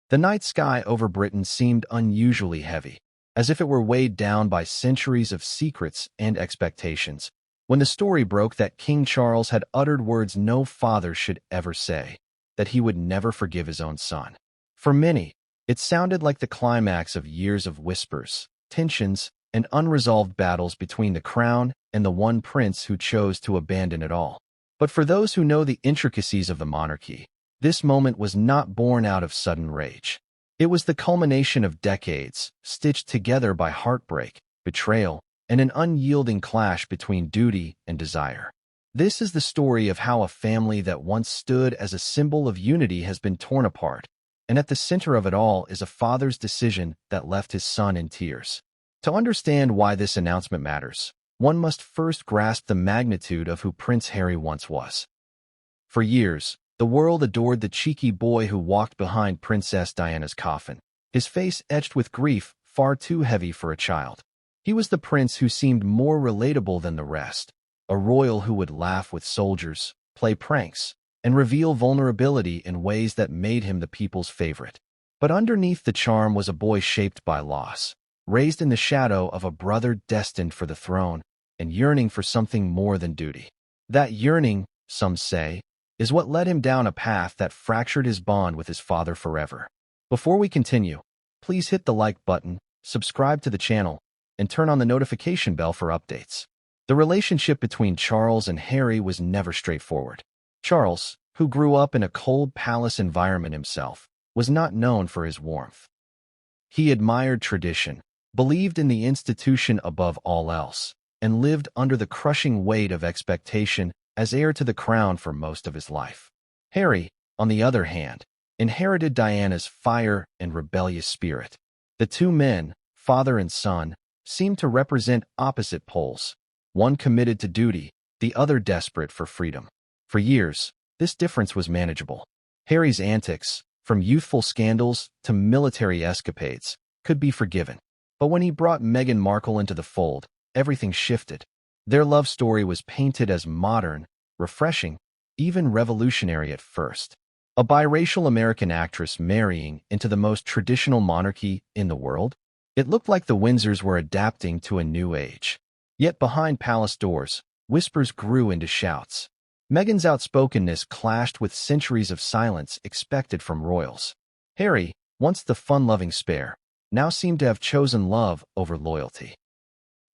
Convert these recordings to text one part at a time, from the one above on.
The night sky over Britain seemed unusually heavy, as if it were weighed down by centuries of secrets and expectations, when the story broke that King Charles had uttered words no father should ever say, that he would never forgive his own son. For many, it sounded like the climax of years of whispers, tensions, and unresolved battles between the crown and the one prince who chose to abandon it all. But for those who know the intricacies of the monarchy, this moment was not born out of sudden rage. It was the culmination of decades, stitched together by heartbreak, betrayal, and an unyielding clash between duty and desire. This is the story of how a family that once stood as a symbol of unity has been torn apart, and at the center of it all is a father's decision that left his son in tears. To understand why this announcement matters, one must first grasp the magnitude of who Prince Harry once was. For years, the world adored the cheeky boy who walked behind Princess Diana's coffin, his face etched with grief far too heavy for a child. He was the prince who seemed more relatable than the rest, a royal who would laugh with soldiers, play pranks, and reveal vulnerability in ways that made him the people's favorite. But underneath the charm was a boy shaped by loss, raised in the shadow of a brother destined for the throne, and yearning for something more than duty. That yearning, some say, is what led him down a path that fractured his bond with his father forever. Before we continue, please hit the like button, subscribe to the channel, and turn on the notification bell for updates. The relationship between Charles and Harry was never straightforward. Charles, who grew up in a cold palace environment himself, was not known for his warmth. He admired tradition, believed in the institution above all else, and lived under the crushing weight of expectation as heir to the crown for most of his life. Harry, on the other hand, inherited Diana's fire and rebellious spirit. The two men, father and son, seemed to represent opposite poles, one committed to duty, the other desperate for freedom. For years, this difference was manageable. Harry's antics, from youthful scandals to military escapades, could be forgiven. But when he brought Meghan Markle into the fold, everything shifted. Their love story was painted as modern, refreshing, even revolutionary at first. A biracial American actress marrying into the most traditional monarchy in the world? It looked like the Windsors were adapting to a new age. Yet behind palace doors, whispers grew into shouts. Meghan's outspokenness clashed with centuries of silence expected from royals. Harry, once the fun-loving spare, now seemed to have chosen love over loyalty.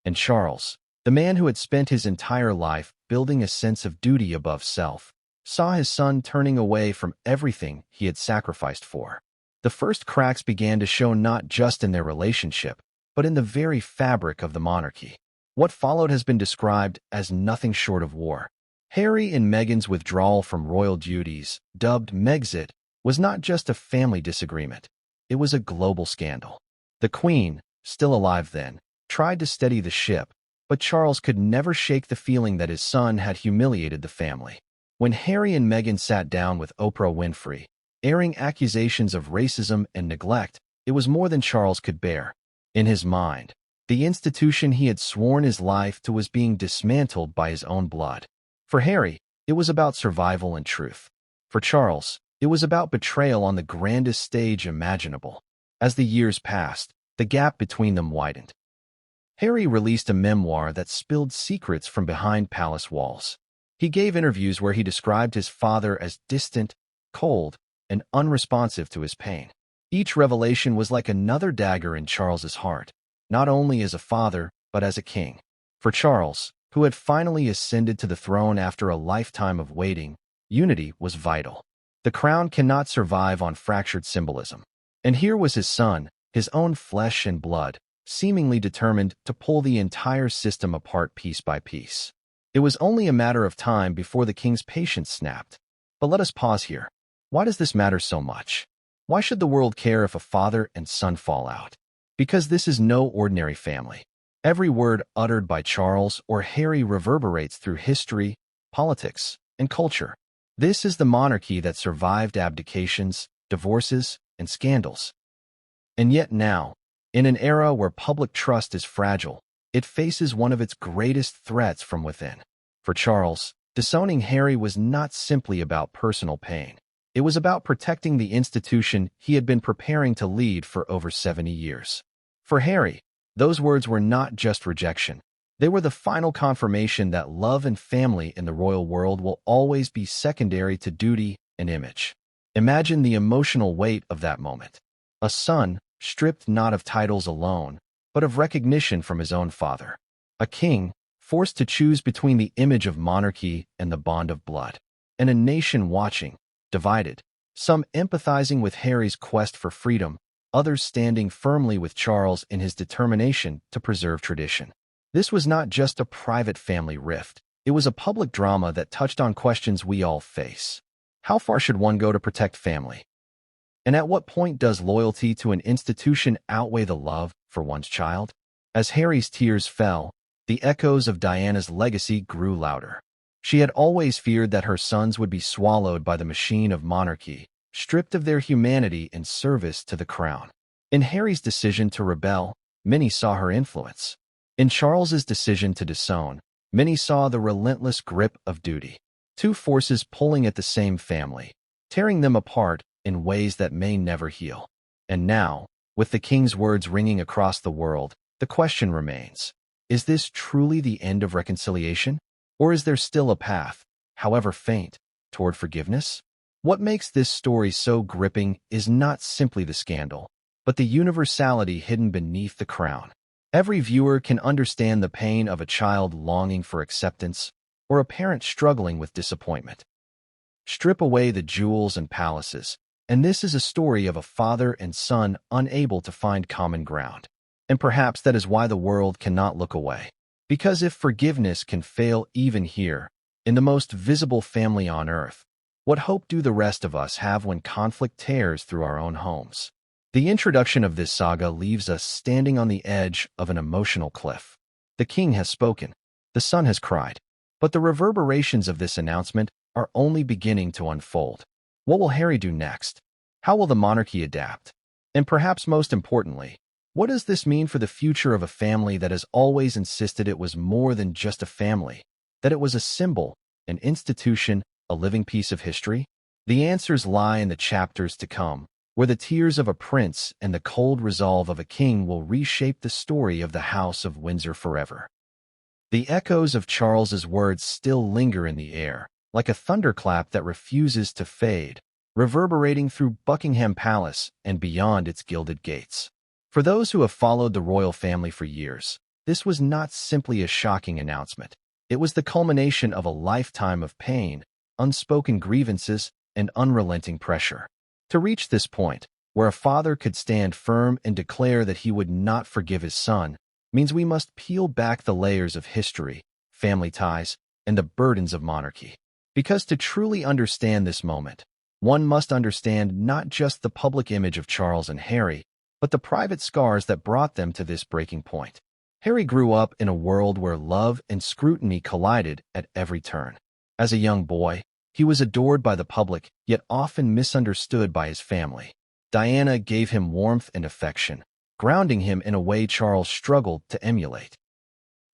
And Charles, the man who had spent his entire life building a sense of duty above self, saw his son turning away from everything he had sacrificed for. The first cracks began to show not just in their relationship, but in the very fabric of the monarchy. What followed has been described as nothing short of war. Harry and Meghan's withdrawal from royal duties, dubbed Megxit, was not just a family disagreement. It was a global scandal. The Queen, still alive then, tried to steady the ship, but Charles could never shake the feeling that his son had humiliated the family. When Harry and Meghan sat down with Oprah Winfrey, airing accusations of racism and neglect, it was more than Charles could bear. In his mind, the institution he had sworn his life to was being dismantled by his own blood. For Harry, it was about survival and truth. For Charles, it was about betrayal on the grandest stage imaginable. As the years passed, the gap between them widened. Harry released a memoir that spilled secrets from behind palace walls. He gave interviews where he described his father as distant, cold, and unresponsive to his pain. Each revelation was like another dagger in Charles's heart, not only as a father, but as a king. For Charles, who had finally ascended to the throne after a lifetime of waiting, unity was vital. The crown cannot survive on fractured symbolism. And here was his son, his own flesh and blood, seemingly determined to pull the entire system apart piece by piece. It was only a matter of time before the king's patience snapped. But let us pause here. Why does this matter so much? Why should the world care if a father and son fall out? Because this is no ordinary family. Every word uttered by Charles or Harry reverberates through history, politics, and culture. This is the monarchy that survived abdications, divorces, and scandals. And yet now, in an era where public trust is fragile, it faces one of its greatest threats from within. For Charles, disowning Harry was not simply about personal pain. It was about protecting the institution he had been preparing to lead for over 70 years. For Harry, those words were not just rejection. They were the final confirmation that love and family in the royal world will always be secondary to duty and image. Imagine the emotional weight of that moment. A son, stripped not of titles alone, but of recognition from his own father. A king, forced to choose between the image of monarchy and the bond of blood. And a nation watching, divided, some empathizing with Harry's quest for freedom, others standing firmly with Charles in his determination to preserve tradition. This was not just a private family rift. It was a public drama that touched on questions we all face. How far should one go to protect family? And at what point does loyalty to an institution outweigh the love for one's child? As Harry's tears fell, the echoes of Diana's legacy grew louder. She had always feared that her sons would be swallowed by the machine of monarchy, stripped of their humanity in service to the crown. In Harry's decision to rebel, many saw her influence. In Charles's decision to disown, many saw the relentless grip of duty. Two forces pulling at the same family, tearing them apart in ways that may never heal. And now, with the king's words ringing across the world, the question remains, is this truly the end of reconciliation? Or is there still a path, however faint, toward forgiveness? What makes this story so gripping is not simply the scandal, but the universality hidden beneath the crown. Every viewer can understand the pain of a child longing for acceptance or a parent struggling with disappointment. Strip away the jewels and palaces, and this is a story of a father and son unable to find common ground. And perhaps that is why the world cannot look away. Because if forgiveness can fail even here, in the most visible family on earth, what hope do the rest of us have when conflict tears through our own homes? The introduction of this saga leaves us standing on the edge of an emotional cliff. The king has spoken, the son has cried, but the reverberations of this announcement are only beginning to unfold. What will Harry do next? How will the monarchy adapt? And perhaps most importantly, what does this mean for the future of a family that has always insisted it was more than just a family, that it was a symbol, an institution, a living piece of history? The answers lie in the chapters to come, where the tears of a prince and the cold resolve of a king will reshape the story of the House of Windsor forever. The echoes of Charles's words still linger in the air, like a thunderclap that refuses to fade, reverberating through Buckingham Palace and beyond its gilded gates. For those who have followed the royal family for years, this was not simply a shocking announcement. It was the culmination of a lifetime of pain, unspoken grievances, and unrelenting pressure. To reach this point, where a father could stand firm and declare that he would not forgive his son, means we must peel back the layers of history, family ties, and the burdens of monarchy. Because to truly understand this moment, one must understand not just the public image of Charles and Harry, but the private scars that brought them to this breaking point. Harry grew up in a world where love and scrutiny collided at every turn. As a young boy, he was adored by the public, yet often misunderstood by his family. Diana gave him warmth and affection, grounding him in a way Charles struggled to emulate.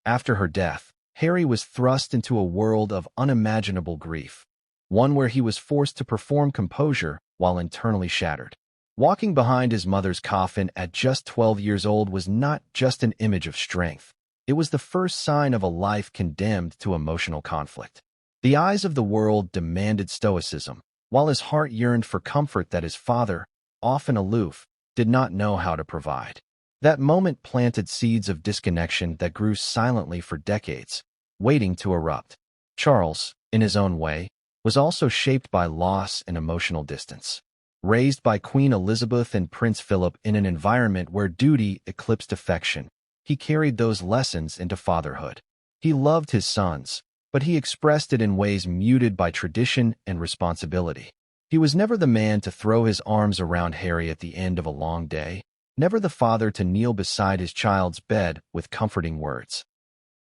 After her death, Harry was thrust into a world of unimaginable grief, one where he was forced to perform composure while internally shattered. Walking behind his mother's coffin at just 12 years old was not just an image of strength. It was the first sign of a life condemned to emotional conflict. The eyes of the world demanded stoicism, while his heart yearned for comfort that his father, often aloof, did not know how to provide. That moment planted seeds of disconnection that grew silently for decades, waiting to erupt. Charles, in his own way, was also shaped by loss and emotional distance. Raised by Queen Elizabeth and Prince Philip in an environment where duty eclipsed affection, he carried those lessons into fatherhood. He loved his sons, but he expressed it in ways muted by tradition and responsibility. He was never the man to throw his arms around Harry at the end of a long day, never the father to kneel beside his child's bed with comforting words.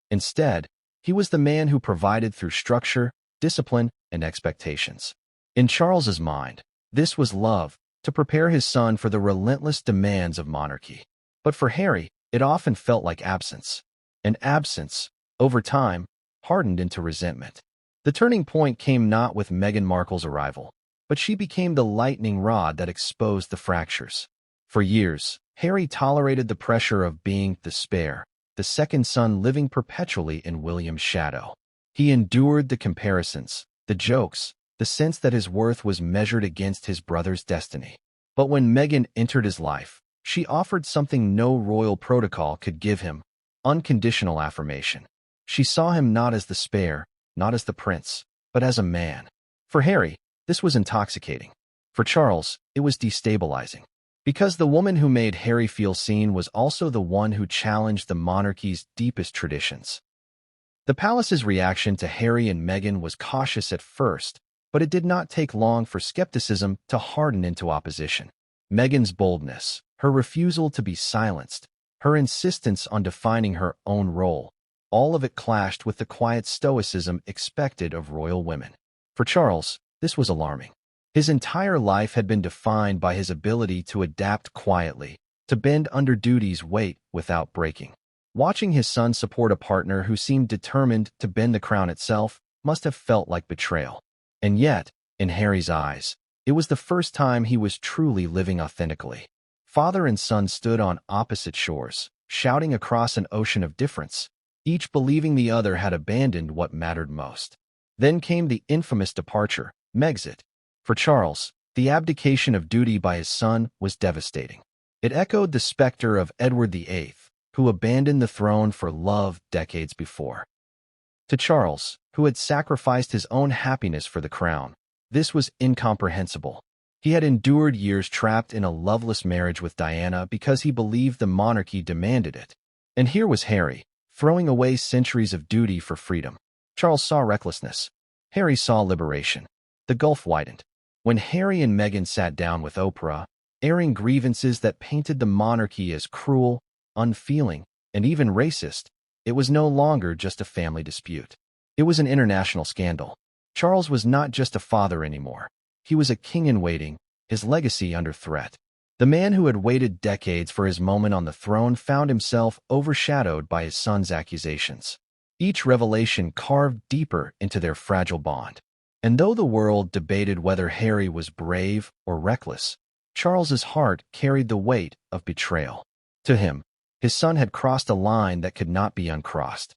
Instead, he was the man who provided through structure, discipline, and expectations. In Charles's mind, this was love, to prepare his son for the relentless demands of monarchy. But for Harry, it often felt like absence. And absence, over time, hardened into resentment. The turning point came not with Meghan Markle's arrival, but she became the lightning rod that exposed the fractures. For years, Harry tolerated the pressure of being the spare, the second son living perpetually in William's shadow. He endured the comparisons, the jokes, the sense that his worth was measured against his brother's destiny. But when Meghan entered his life, she offered something no royal protocol could give him: unconditional affirmation. She saw him not as the spare, not as the prince, but as a man. For Harry, this was intoxicating. For Charles, it was destabilizing. Because the woman who made Harry feel seen was also the one who challenged the monarchy's deepest traditions. The palace's reaction to Harry and Meghan was cautious at first, but it did not take long for skepticism to harden into opposition. Meghan's boldness, her refusal to be silenced, her insistence on defining her own role, all of it clashed with the quiet stoicism expected of royal women. For Charles, this was alarming. His entire life had been defined by his ability to adapt quietly, to bend under duty's weight without breaking. Watching his son support a partner who seemed determined to bend the crown itself must have felt like betrayal. And yet, in Harry's eyes, it was the first time he was truly living authentically. Father and son stood on opposite shores, shouting across an ocean of difference, each believing the other had abandoned what mattered most. Then came the infamous departure, Megxit. For Charles, the abdication of duty by his son was devastating. It echoed the specter of Edward VIII, who abandoned the throne for love decades before. To Charles, who had sacrificed his own happiness for the crown, this was incomprehensible. He had endured years trapped in a loveless marriage with Diana because he believed the monarchy demanded it. And here was Harry, throwing away centuries of duty for freedom. Charles saw recklessness. Harry saw liberation. The gulf widened. When Harry and Meghan sat down with Oprah, airing grievances that painted the monarchy as cruel, unfeeling, and even racist, it was no longer just a family dispute. It was an international scandal. Charles was not just a father anymore. He was a king in waiting, his legacy under threat. The man who had waited decades for his moment on the throne found himself overshadowed by his son's accusations. Each revelation carved deeper into their fragile bond. And though the world debated whether Harry was brave or reckless, Charles's heart carried the weight of betrayal. To him, his son had crossed a line that could not be uncrossed.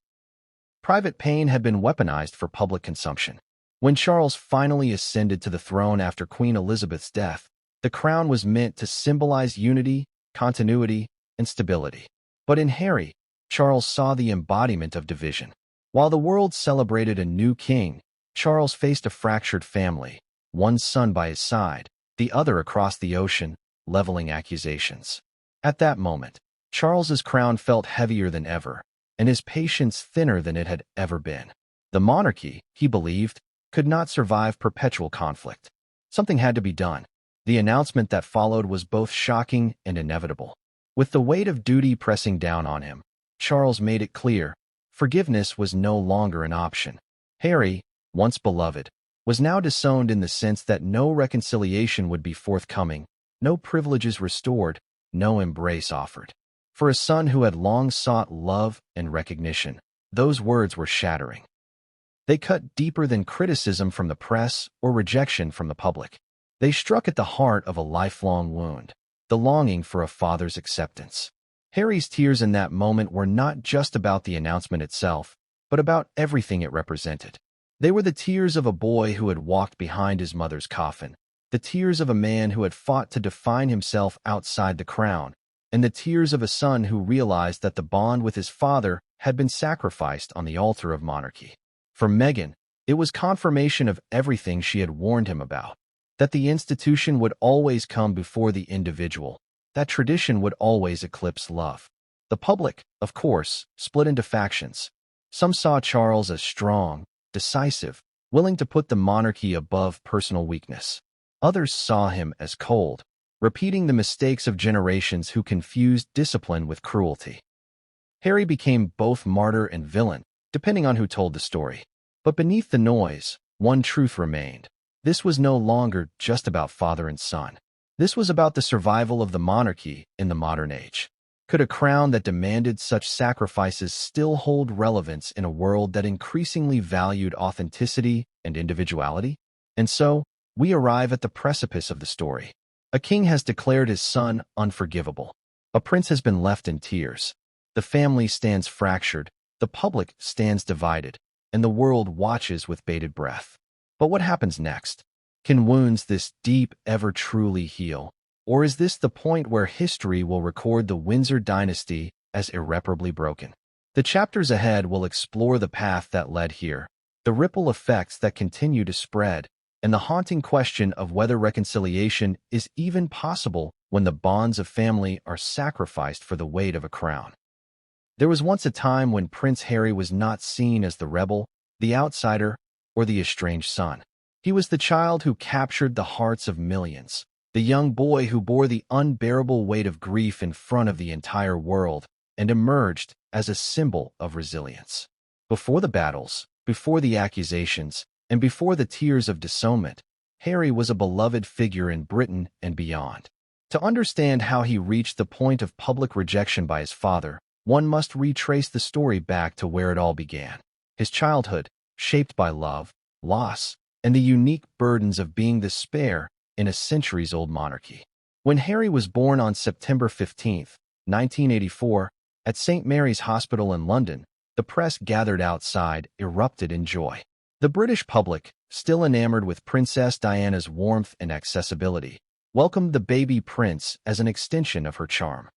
Private pain had been weaponized for public consumption. When Charles finally ascended to the throne after Queen Elizabeth's death, the crown was meant to symbolize unity, continuity, and stability. But in Harry, Charles saw the embodiment of division. While the world celebrated a new king, Charles faced a fractured family, one son by his side, the other across the ocean, leveling accusations. At that moment, Charles's crown felt heavier than ever, and his patience thinner than it had ever been. The monarchy, he believed, could not survive perpetual conflict. Something had to be done. The announcement that followed was both shocking and inevitable. With the weight of duty pressing down on him, Charles made it clear forgiveness was no longer an option. Harry, once beloved, was now disowned in the sense that no reconciliation would be forthcoming, no privileges restored, no embrace offered. For a son who had long sought love and recognition, those words were shattering. They cut deeper than criticism from the press or rejection from the public. They struck at the heart of a lifelong wound, the longing for a father's acceptance. Harry's tears in that moment were not just about the announcement itself, but about everything it represented. They were the tears of a boy who had walked behind his mother's coffin, the tears of a man who had fought to define himself outside the crown, and the tears of a son who realized that the bond with his father had been sacrificed on the altar of monarchy. For Meghan, it was confirmation of everything she had warned him about, that the institution would always come before the individual, that tradition would always eclipse love. The public, of course, split into factions. Some saw Charles as strong, decisive, willing to put the monarchy above personal weakness. Others saw him as cold, repeating the mistakes of generations who confused discipline with cruelty. Harry became both martyr and villain, depending on who told the story. But beneath the noise, one truth remained. This was no longer just about father and son. This was about the survival of the monarchy in the modern age. Could a crown that demanded such sacrifices still hold relevance in a world that increasingly valued authenticity and individuality? And so, we arrive at the precipice of the story. A king has declared his son unforgivable. A prince has been left in tears. The family stands fractured, the public stands divided, and the world watches with bated breath. But what happens next? Can wounds this deep ever truly heal? Or is this the point where history will record the Windsor dynasty as irreparably broken? The chapters ahead will explore the path that led here, the ripple effects that continue to spread, and the haunting question of whether reconciliation is even possible when the bonds of family are sacrificed for the weight of a crown. There was once a time when Prince Harry was not seen as the rebel, the outsider, or the estranged son. He was the child who captured the hearts of millions, the young boy who bore the unbearable weight of grief in front of the entire world and emerged as a symbol of resilience. Before the battles, before the accusations, and before the tears of disownment, Harry was a beloved figure in Britain and beyond. To understand how he reached the point of public rejection by his father, one must retrace the story back to where it all began. His childhood, shaped by love, loss, and the unique burdens of being the spare in a centuries-old monarchy. When Harry was born on September 15, 1984, at St. Mary's Hospital in London, the press gathered outside, erupted in joy. The British public, still enamored with Princess Diana's warmth and accessibility, welcomed the baby prince as an extension of her charm.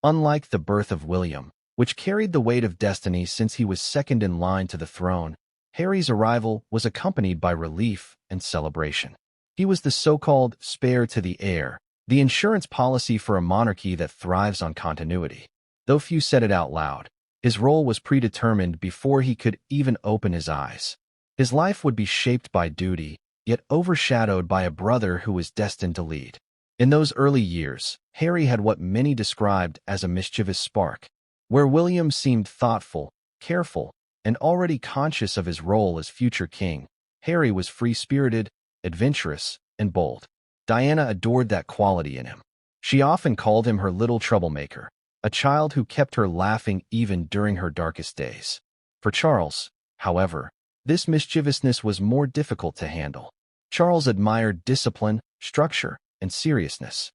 Unlike the birth of William, which carried the weight of destiny since he was second in line to the throne, Harry's arrival was accompanied by relief and celebration. He was the so-called spare to the heir, the insurance policy for a monarchy that thrives on continuity. Though few said it out loud, his role was predetermined before he could even open his eyes. His life would be shaped by duty, yet overshadowed by a brother who was destined to lead. In those early years, Harry had what many described as a mischievous spark. Where William seemed thoughtful, careful, and already conscious of his role as future king, Harry was free-spirited, adventurous, and bold. Diana adored that quality in him. She often called him her little troublemaker, a child who kept her laughing even during her darkest days. For Charles, however, this mischievousness was more difficult to handle. Charles admired discipline, structure, and seriousness.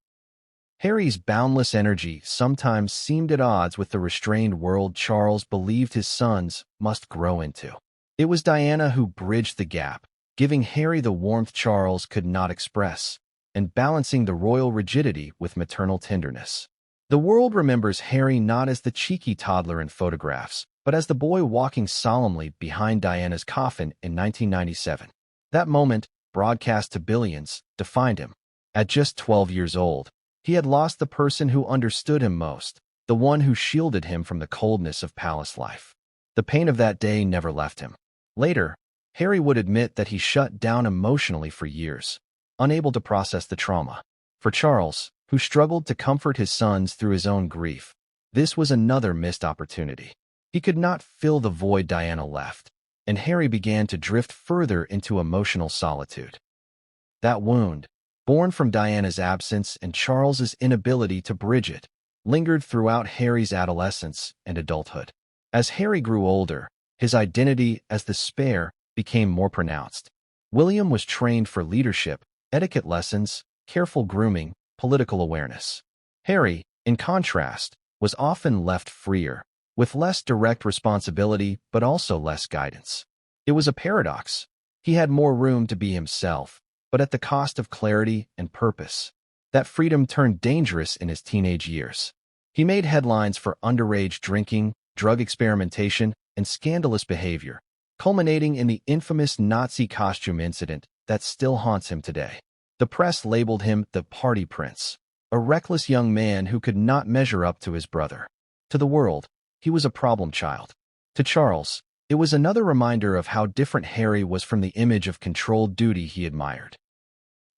Harry's boundless energy sometimes seemed at odds with the restrained world Charles believed his sons must grow into. It was Diana who bridged the gap, giving Harry the warmth Charles could not express, and balancing the royal rigidity with maternal tenderness. The world remembers Harry not as the cheeky toddler in photographs, but as the boy walking solemnly behind Diana's coffin in 1997. That moment, broadcast to billions, defined him. At just 12 years old, he had lost the person who understood him most, the one who shielded him from the coldness of palace life. The pain of that day never left him. Later, Harry would admit that he shut down emotionally for years, unable to process the trauma. For Charles, who struggled to comfort his sons through his own grief, this was another missed opportunity. He could not fill the void Diana left, and Harry began to drift further into emotional solitude. That wound, born from Diana's absence and Charles's inability to bridge it, lingered throughout Harry's adolescence and adulthood. As Harry grew older, his identity as the spare became more pronounced. William was trained for leadership, etiquette lessons, careful grooming, political awareness. Harry, in contrast, was often left freer, with less direct responsibility but also less guidance. It was a paradox. He had more room to be himself, but at the cost of clarity and purpose. That freedom turned dangerous in his teenage years. He made headlines for underage drinking, drug experimentation, and scandalous behavior, culminating in the infamous Nazi costume incident that still haunts him today. The press labeled him the party prince, a reckless young man who could not measure up to his brother. To the world, he was a problem child. To Charles, it was another reminder of how different Harry was from the image of controlled duty he admired.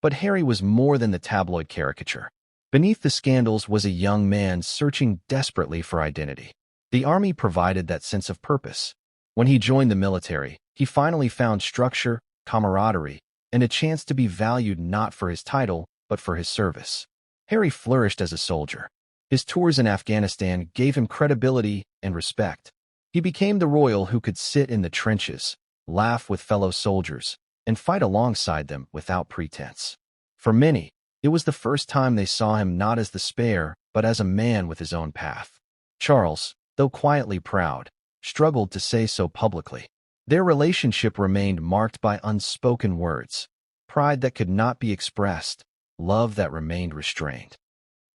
But Harry was more than the tabloid caricature. Beneath the scandals was a young man searching desperately for identity. The army provided that sense of purpose. When he joined the military, he finally found structure, camaraderie, and a chance to be valued not for his title, but for his service. Harry flourished as a soldier. His tours in Afghanistan gave him credibility and respect. He became the royal who could sit in the trenches, laugh with fellow soldiers, and fight alongside them without pretense. For many, it was the first time they saw him not as the spare, but as a man with his own path. Charles, though quietly proud, struggled to say so publicly. Their relationship remained marked by unspoken words, pride that could not be expressed, love that remained restrained.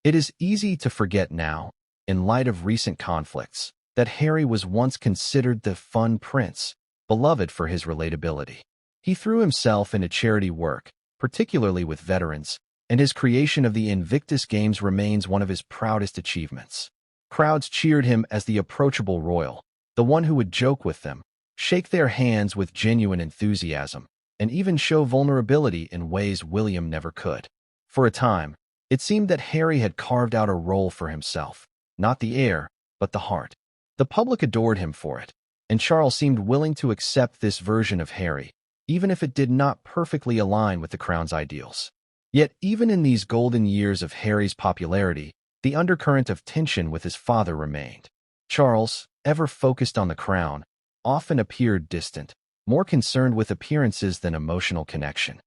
It is easy to forget now, in light of recent conflicts, that Harry was once considered the fun prince, beloved for his relatability. He threw himself into charity work, particularly with veterans, and his creation of the Invictus Games remains one of his proudest achievements. Crowds cheered him as the approachable royal, the one who would joke with them, shake their hands with genuine enthusiasm, and even show vulnerability in ways William never could. For a time, it seemed that Harry had carved out a role for himself, not the heir, but the heart. The public adored him for it, and Charles seemed willing to accept this version of Harry, even if it did not perfectly align with the crown's ideals. Yet even in these golden years of Harry's popularity, the undercurrent of tension with his father remained. Charles, ever focused on the crown, often appeared distant, more concerned with appearances than emotional connection.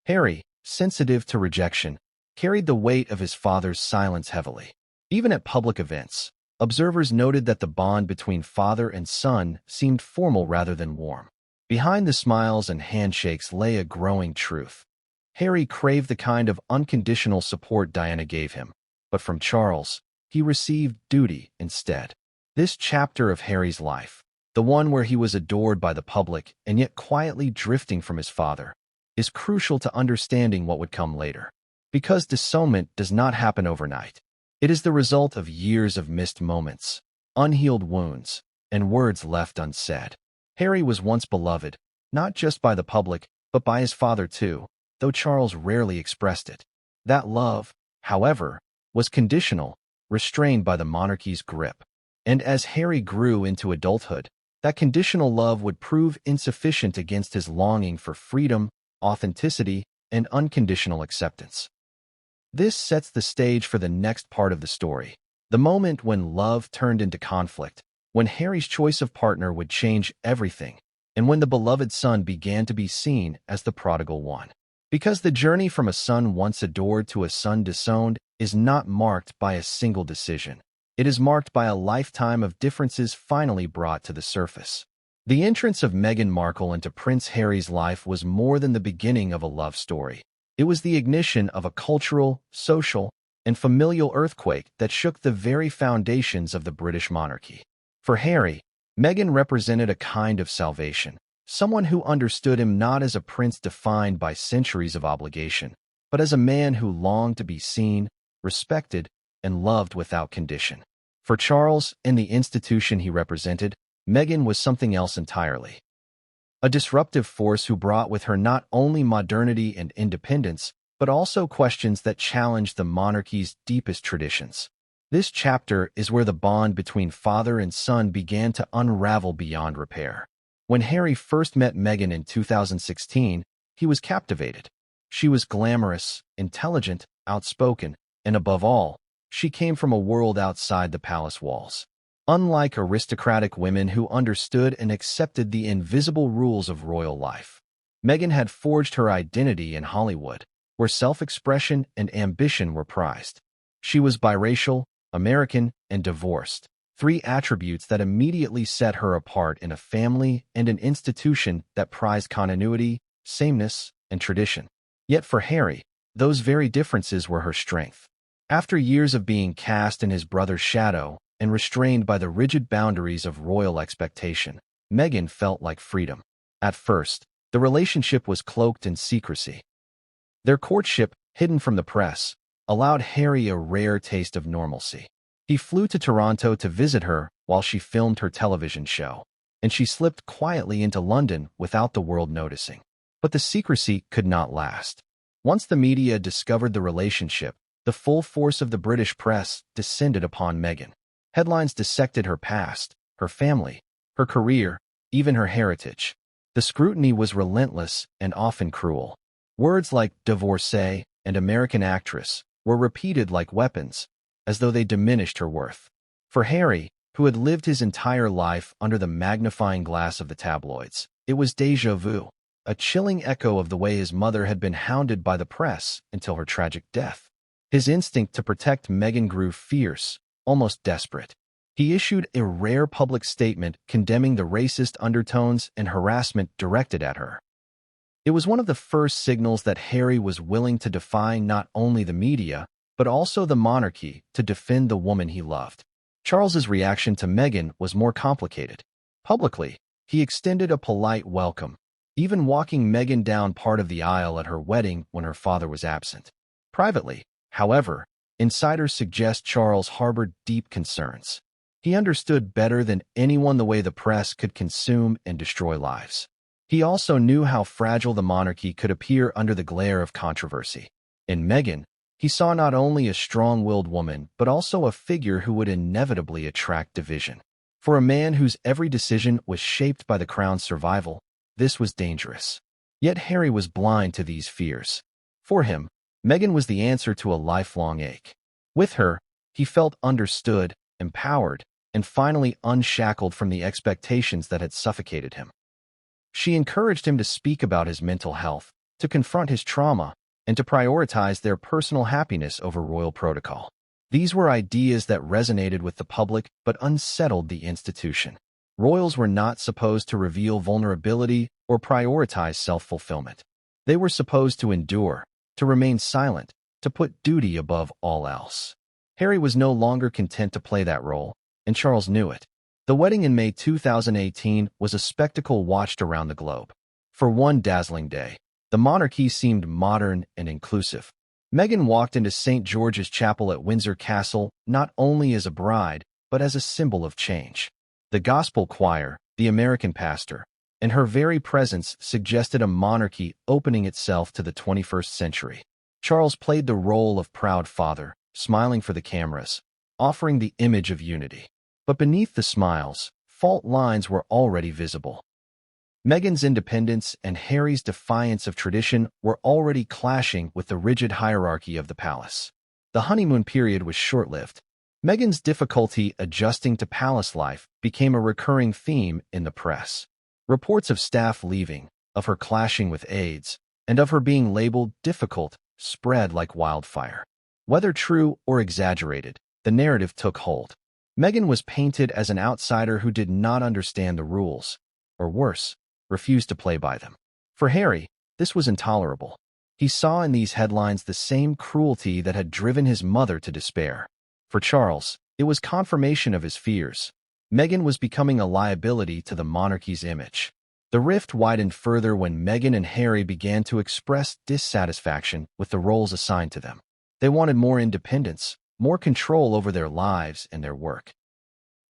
Harry, sensitive to rejection, carried the weight of his father's silence heavily. Even at public events, observers noted that the bond between father and son seemed formal rather than warm. Behind the smiles and handshakes lay a growing truth. Harry craved the kind of unconditional support Diana gave him, but from Charles, he received duty instead. This chapter of Harry's life, the one where he was adored by the public and yet quietly drifting from his father, is crucial to understanding what would come later. Because disownment does not happen overnight. It is the result of years of missed moments, unhealed wounds, and words left unsaid. Harry was once beloved, not just by the public, but by his father too, though Charles rarely expressed it. That love, however, was conditional, restrained by the monarchy's grip. And as Harry grew into adulthood, that conditional love would prove insufficient against his longing for freedom, authenticity, and unconditional acceptance. This sets the stage for the next part of the story, the moment when love turned into conflict, when Harry's choice of partner would change everything, and when the beloved son began to be seen as the prodigal one. Because the journey from a son once adored to a son disowned is not marked by a single decision. It is marked by a lifetime of differences finally brought to the surface. The entrance of Meghan Markle into Prince Harry's life was more than the beginning of a love story. It was the ignition of a cultural, social, and familial earthquake that shook the very foundations of the British monarchy. For Harry, Meghan represented a kind of salvation, someone who understood him not as a prince defined by centuries of obligation, but as a man who longed to be seen, respected, and loved without condition. For Charles and the institution he represented, Meghan was something else entirely. A disruptive force who brought with her not only modernity and independence, but also questions that challenged the monarchy's deepest traditions. This chapter is where the bond between father and son began to unravel beyond repair. When Harry first met Meghan in 2016, he was captivated. She was glamorous, intelligent, outspoken, and above all, she came from a world outside the palace walls. Unlike aristocratic women who understood and accepted the invisible rules of royal life, Meghan had forged her identity in Hollywood, where self-expression and ambition were prized. She was biracial, American, and divorced, three attributes that immediately set her apart in a family and an institution that prized continuity, sameness, and tradition. Yet for Harry, those very differences were her strength. After years of being cast in his brother's shadow and restrained by the rigid boundaries of royal expectation, Meghan felt like freedom. At first, the relationship was cloaked in secrecy. Their courtship, hidden from the press, allowed Harry a rare taste of normalcy. He flew to Toronto to visit her while she filmed her television show, and she slipped quietly into London without the world noticing. But the secrecy could not last. Once the media discovered the relationship, the full force of the British press descended upon Meghan. Headlines dissected her past, her family, her career, even her heritage. The scrutiny was relentless and often cruel. Words like divorcee and American actress were repeated like weapons, as though they diminished her worth. For Harry, who had lived his entire life under the magnifying glass of the tabloids, it was déjà vu. a chilling echo of the way his mother had been hounded by the press until her tragic death. His instinct to protect Meghan grew fierce, almost desperate. He issued a rare public statement condemning the racist undertones and harassment directed at her. It was one of the first signals that Harry was willing to defy not only the media, but also the monarchy to defend the woman he loved. Charles's reaction to Meghan was more complicated. Publicly, he extended a polite welcome, even walking Meghan down part of the aisle at her wedding when her father was absent. Privately, however, insiders suggest Charles harbored deep concerns. He understood better than anyone the way the press could consume and destroy lives. He also knew how fragile the monarchy could appear under the glare of controversy. In Meghan, he saw not only a strong-willed woman, but also a figure who would inevitably attract division. For a man whose every decision was shaped by the crown's survival, this was dangerous. Yet Harry was blind to these fears. For him, Meghan was the answer to a lifelong ache. With her, he felt understood, empowered, and finally unshackled from the expectations that had suffocated him. She encouraged him to speak about his mental health, to confront his trauma, and to prioritize their personal happiness over royal protocol. These were ideas that resonated with the public but unsettled the institution. Royals were not supposed to reveal vulnerability or prioritize self-fulfillment. They were supposed to endure, to remain silent, to put duty above all else. Harry was no longer content to play that role, and Charles knew it. The wedding in May 2018 was a spectacle watched around the globe. For one dazzling day, the monarchy seemed modern and inclusive. Meghan walked into St. George's Chapel at Windsor Castle not only as a bride, but as a symbol of change. The gospel choir, the American pastor, and her very presence suggested a monarchy opening itself to the 21st century. Charles played the role of proud father, smiling for the cameras, offering the image of unity. But beneath the smiles, fault lines were already visible. Meghan's independence and Harry's defiance of tradition were already clashing with the rigid hierarchy of the palace. The honeymoon period was short-lived. Meghan's difficulty adjusting to palace life became a recurring theme in the press. Reports of staff leaving, of her clashing with aides, and of her being labeled difficult spread like wildfire. Whether true or exaggerated, the narrative took hold. Meghan was painted as an outsider who did not understand the rules, or worse, refused to play by them. For Harry, this was intolerable. He saw in these headlines the same cruelty that had driven his mother to despair. For Charles, it was confirmation of his fears. Meghan was becoming a liability to the monarchy's image. The rift widened further when Meghan and Harry began to express dissatisfaction with the roles assigned to them. They wanted more independence, more control over their lives and their work.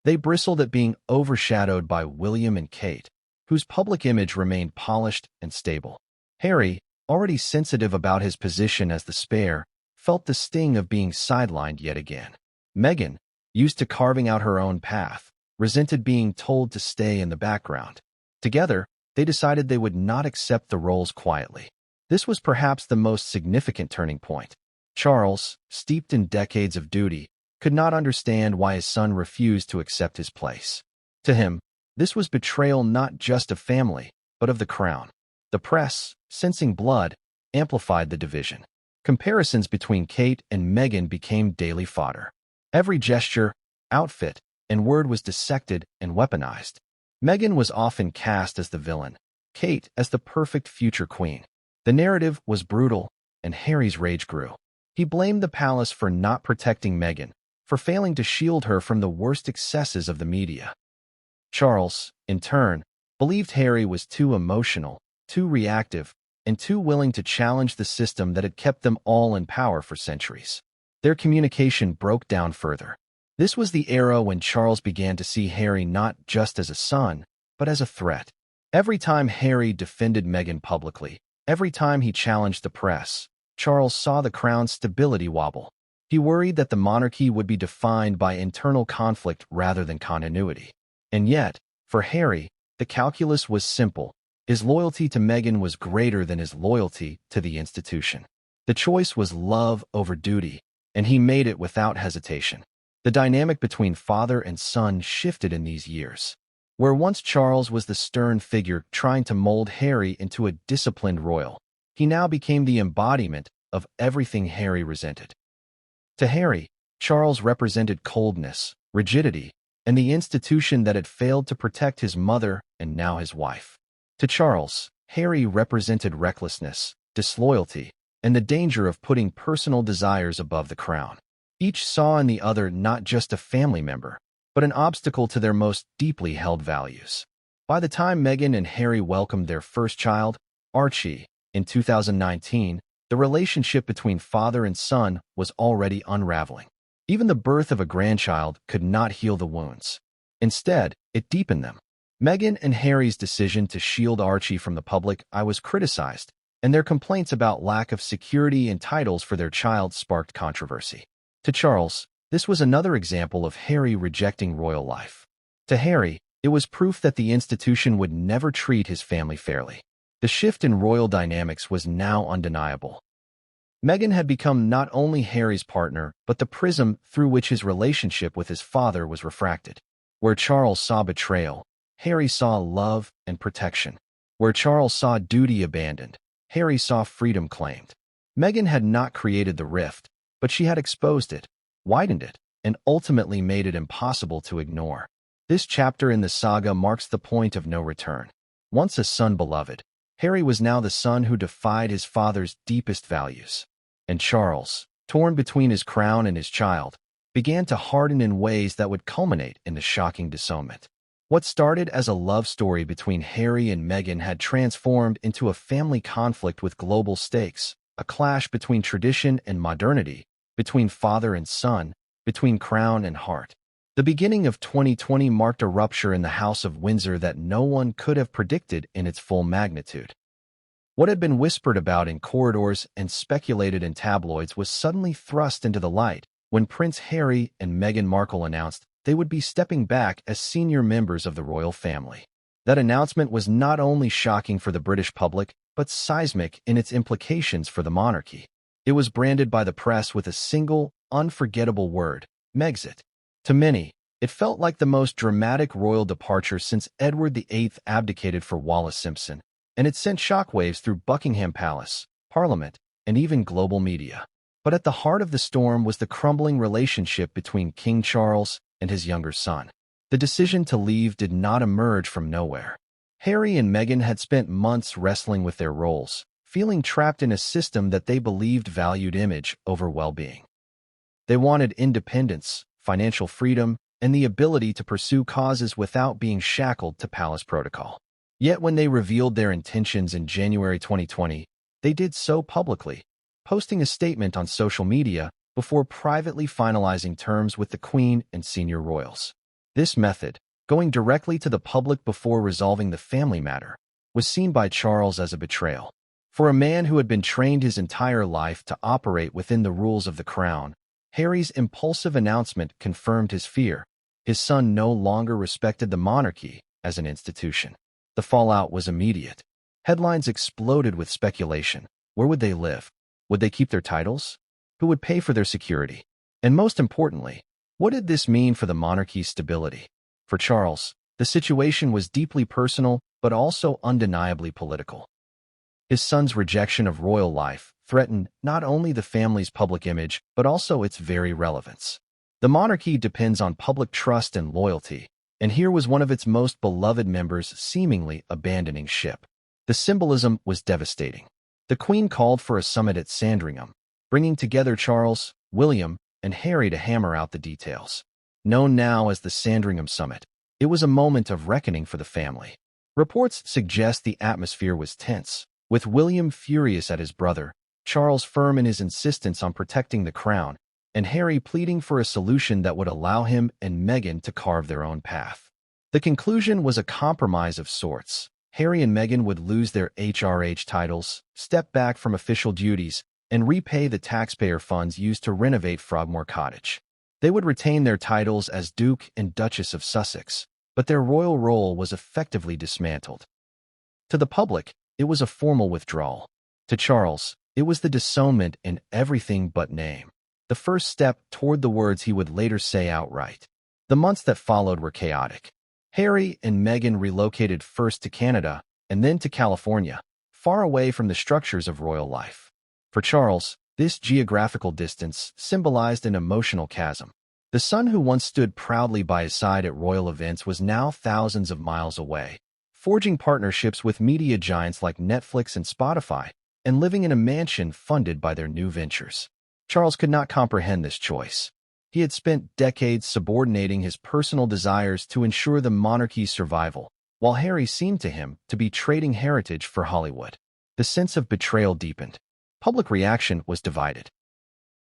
They bristled at being overshadowed by William and Kate, whose public image remained polished and stable. Harry, already sensitive about his position as the spare, felt the sting of being sidelined yet again. Meghan, used to carving out her own path, resented being told to stay in the background. Together, they decided they would not accept the roles quietly. This was perhaps the most significant turning point. Charles, steeped in decades of duty, could not understand why his son refused to accept his place. To him, this was betrayal not just of family, but of the crown. The press, sensing blood, amplified the division. Comparisons between Kate and Meghan became daily fodder. Every gesture, outfit, and word was dissected and weaponized. Meghan was often cast as the villain, Kate as the perfect future queen. The narrative was brutal, and Harry's rage grew. He blamed the palace for not protecting Meghan, for failing to shield her from the worst excesses of the media. Charles, in turn, believed Harry was too emotional, too reactive, and too willing to challenge the system that had kept them all in power for centuries. Their communication broke down further. This was the era when Charles began to see Harry not just as a son, but as a threat. Every time Harry defended Meghan publicly, every time he challenged the press, Charles saw the crown's stability wobble. He worried that the monarchy would be defined by internal conflict rather than continuity. And yet, for Harry, the calculus was simple. His loyalty to Meghan was greater than his loyalty to the institution. The choice was love over duty, and he made it without hesitation. The dynamic between father and son shifted in these years. Where once Charles was the stern figure trying to mold Harry into a disciplined royal, he now became the embodiment of everything Harry resented. To Harry, Charles represented coldness, rigidity, and the institution that had failed to protect his mother and now his wife. To Charles, Harry represented recklessness, disloyalty, and the danger of putting personal desires above the crown. Each saw in the other not just a family member, but an obstacle to their most deeply held values. By the time Meghan and Harry welcomed their first child, Archie, in 2019, the relationship between father and son was already unraveling. Even the birth of a grandchild could not heal the wounds. Instead, it deepened them. Meghan and Harry's decision to shield Archie from the public eye was criticized, and their complaints about lack of security and titles for their child sparked controversy. To Charles, this was another example of Harry rejecting royal life. To Harry, it was proof that the institution would never treat his family fairly. The shift in royal dynamics was now undeniable. Meghan had become not only Harry's partner, but the prism through which his relationship with his father was refracted. Where Charles saw betrayal, Harry saw love and protection. Where Charles saw duty abandoned, Harry saw freedom claimed. Meghan had not created the rift, but she had exposed it, widened it, and ultimately made it impossible to ignore. This chapter in the saga marks the point of no return. Once a son beloved, Harry was now the son who defied his father's deepest values. And Charles, torn between his crown and his child, began to harden in ways that would culminate in the shocking disownment. What started as a love story between Harry and Meghan had transformed into a family conflict with global stakes, a clash between tradition and modernity, between father and son, between crown and heart. The beginning of 2020 marked a rupture in the House of Windsor that no one could have predicted in its full magnitude. What had been whispered about in corridors and speculated in tabloids was suddenly thrust into the light when Prince Harry and Meghan Markle announced they would be stepping back as senior members of the royal family. That announcement was not only shocking for the British public, but seismic in its implications for the monarchy. It was branded by the press with a single, unforgettable word, Megxit. To many, it felt like the most dramatic royal departure since Edward VIII abdicated for Wallis Simpson, and it sent shockwaves through Buckingham Palace, Parliament, and even global media. But at the heart of the storm was the crumbling relationship between King Charles and his younger son. The decision to leave did not emerge from nowhere. Harry and Meghan had spent months wrestling with their roles, feeling trapped in a system that they believed valued image over well-being. They wanted independence, financial freedom, and the ability to pursue causes without being shackled to palace protocol. Yet when they revealed their intentions in January 2020, they did so publicly, posting a statement on social media before privately finalizing terms with the Queen and senior royals. This method, going directly to the public before resolving the family matter, was seen by Charles as a betrayal. For a man who had been trained his entire life to operate within the rules of the crown, Harry's impulsive announcement confirmed his fear. His son no longer respected the monarchy as an institution. The fallout was immediate. Headlines exploded with speculation. Where would they live? Would they keep their titles? Who would pay for their security? And most importantly, what did this mean for the monarchy's stability? For Charles, the situation was deeply personal, but also undeniably political. His son's rejection of royal life threatened not only the family's public image, but also its very relevance. The monarchy depends on public trust and loyalty, and here was one of its most beloved members seemingly abandoning ship. The symbolism was devastating. The Queen called for a summit at Sandringham, bringing together Charles, William, and Harry to hammer out the details. Known now as the Sandringham Summit, it was a moment of reckoning for the family. Reports suggest the atmosphere was tense, with William furious at his brother, Charles firm in his insistence on protecting the crown, and Harry pleading for a solution that would allow him and Meghan to carve their own path. The conclusion was a compromise of sorts. Harry and Meghan would lose their HRH titles, step back from official duties, and repay the taxpayer funds used to renovate Frogmore Cottage. They would retain their titles as Duke and Duchess of Sussex, but their royal role was effectively dismantled. To the public, it was a formal withdrawal. To Charles, it was the disownment in everything but name, the first step toward the words he would later say outright. The months that followed were chaotic. Harry and Meghan relocated first to Canada and then to California, far away from the structures of royal life. For Charles, this geographical distance symbolized an emotional chasm. The son who once stood proudly by his side at royal events was now thousands of miles away, forging partnerships with media giants like Netflix and Spotify, and living in a mansion funded by their new ventures. Charles could not comprehend this choice. He had spent decades subordinating his personal desires to ensure the monarchy's survival, while Harry seemed to him to be trading heritage for Hollywood. The sense of betrayal deepened. Public reaction was divided.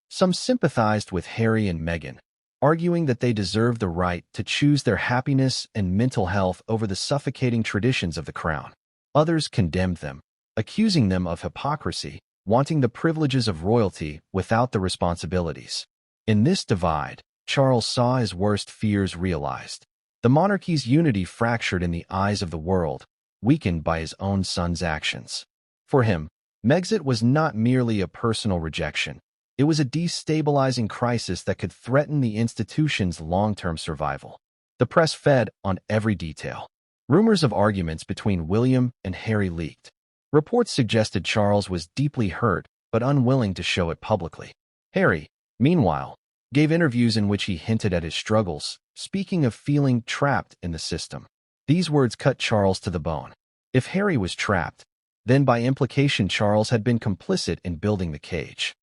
Some sympathized with Harry and Meghan, arguing that they deserved the right to choose their happiness and mental health over the suffocating traditions of the crown. Others condemned them, accusing them of hypocrisy, wanting the privileges of royalty without the responsibilities. In this divide, Charles saw his worst fears realized. The monarchy's unity fractured in the eyes of the world, weakened by his own son's actions. For him, Megxit was not merely a personal rejection. It was a destabilizing crisis that could threaten the institution's long-term survival. The press fed on every detail. Rumors of arguments between William and Harry leaked. Reports suggested Charles was deeply hurt but unwilling to show it publicly. Harry, meanwhile, gave interviews in which he hinted at his struggles, speaking of feeling trapped in the system. These words cut Charles to the bone. If Harry was trapped, then by implication Charles had been complicit in building the cage.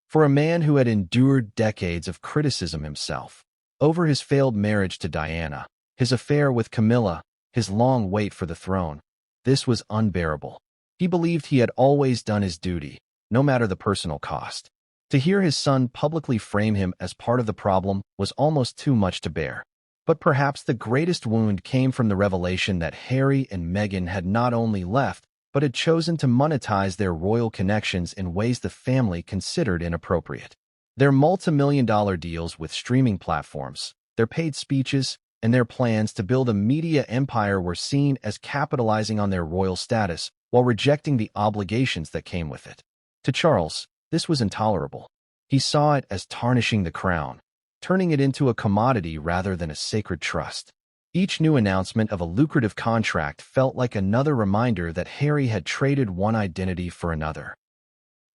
For a man who had endured decades of criticism himself, over his failed marriage to Diana, his affair with Camilla, his long wait for the throne, this was unbearable. He believed he had always done his duty, no matter the personal cost. To hear his son publicly frame him as part of the problem was almost too much to bear. But perhaps the greatest wound came from the revelation that Harry and Meghan had not only left, but had chosen to monetize their royal connections in ways the family considered inappropriate. Their multi-million-dollar deals with streaming platforms, their paid speeches, and their plans to build a media empire were seen as capitalizing on their royal status while rejecting the obligations that came with it. To Charles, this was intolerable. He saw it as tarnishing the crown, turning it into a commodity rather than a sacred trust. Each new announcement of a lucrative contract felt like another reminder that Harry had traded one identity for another.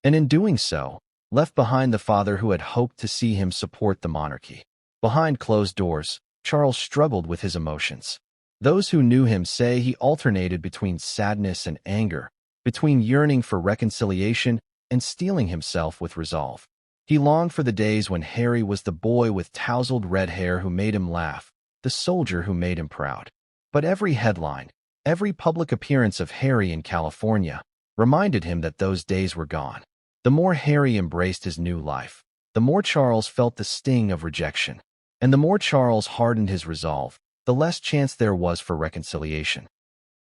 And in doing so, left behind the father who had hoped to see him support the monarchy. Behind closed doors, Charles struggled with his emotions. Those who knew him say he alternated between sadness and anger, between yearning for reconciliation and steeling himself with resolve. He longed for the days when Harry was the boy with tousled red hair who made him laugh, the soldier who made him proud. But every headline, every public appearance of Harry in California, reminded him that those days were gone. The more Harry embraced his new life, the more Charles felt the sting of rejection. And the more Charles hardened his resolve, the less chance there was for reconciliation.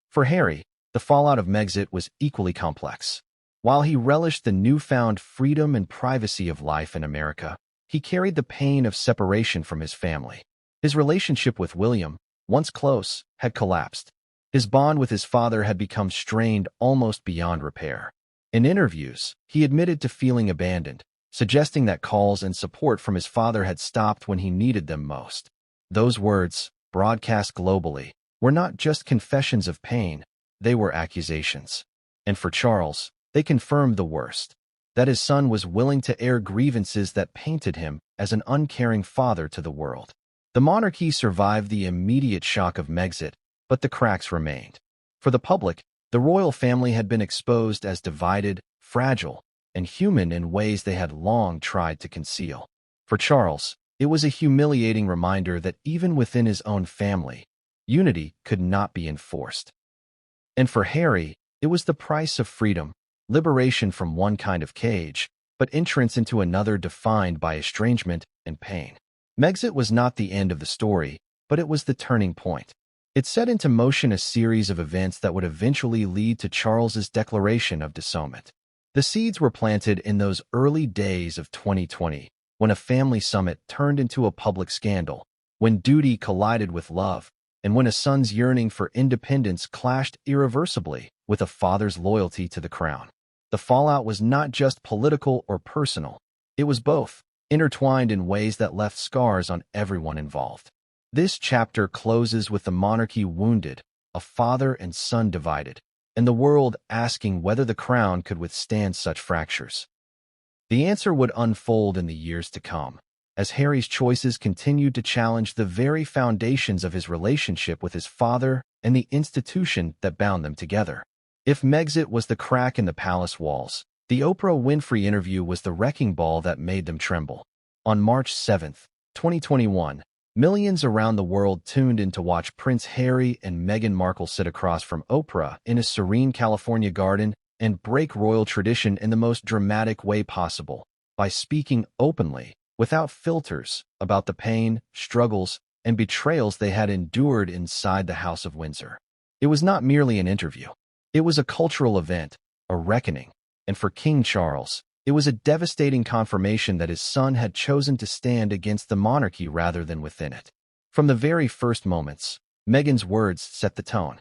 For Harry, the fallout of Megxit was equally complex. While he relished the newfound freedom and privacy of life in America, he carried the pain of separation from his family. His relationship with William, once close, had collapsed. His bond with his father had become strained almost beyond repair. In interviews, he admitted to feeling abandoned, suggesting that calls and support from his father had stopped when he needed them most. Those words, broadcast globally, were not just confessions of pain, they were accusations. And for Charles, they confirmed the worst, that his son was willing to air grievances that painted him as an uncaring father to the world. The monarchy survived the immediate shock of Megxit, but the cracks remained. For the public, the royal family had been exposed as divided, fragile, and human in ways they had long tried to conceal. For Charles, it was a humiliating reminder that even within his own family, unity could not be enforced. And for Harry, it was the price of freedom, liberation from one kind of cage, but entrance into another defined by estrangement and pain. Megxit was not the end of the story, but it was the turning point. It set into motion a series of events that would eventually lead to Charles's declaration of disownment. The seeds were planted in those early days of 2020, when a family summit turned into a public scandal, when duty collided with love, and when a son's yearning for independence clashed irreversibly with a father's loyalty to the crown. The fallout was not just political or personal, it was both, intertwined in ways that left scars on everyone involved. This chapter closes with the monarchy wounded, a father and son divided, and the world asking whether the crown could withstand such fractures. The answer would unfold in the years to come, as Harry's choices continued to challenge the very foundations of his relationship with his father and the institution that bound them together. If Megxit was the crack in the palace walls, the Oprah Winfrey interview was the wrecking ball that made them tremble. On March 7, 2021, millions around the world tuned in to watch Prince Harry and Meghan Markle sit across from Oprah in a serene California garden and break royal tradition in the most dramatic way possible, by speaking openly, without filters, about the pain, struggles, and betrayals they had endured inside the House of Windsor. It was not merely an interview. It was a cultural event, a reckoning, and for King Charles, it was a devastating confirmation that his son had chosen to stand against the monarchy rather than within it. From the very first moments, Meghan's words set the tone.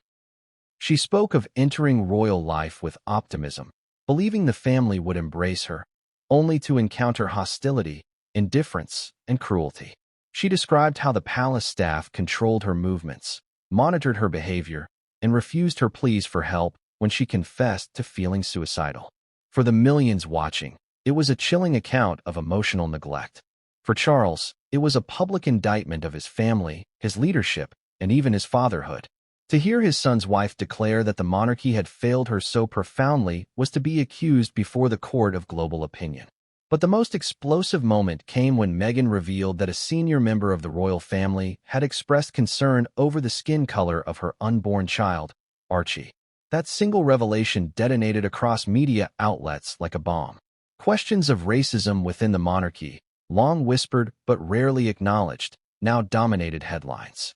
She spoke of entering royal life with optimism, believing the family would embrace her, only to encounter hostility, indifference, and cruelty. She described how the palace staff controlled her movements, monitored her behavior, and refused her pleas for help when she confessed to feeling suicidal. For the millions watching, it was a chilling account of emotional neglect. For Charles, it was a public indictment of his family, his leadership, and even his fatherhood. To hear his son's wife declare that the monarchy had failed her so profoundly was to be accused before the court of global opinion. But the most explosive moment came when Meghan revealed that a senior member of the royal family had expressed concern over the skin color of her unborn child, Archie. That single revelation detonated across media outlets like a bomb. Questions of racism within the monarchy, long whispered but rarely acknowledged, now dominated headlines.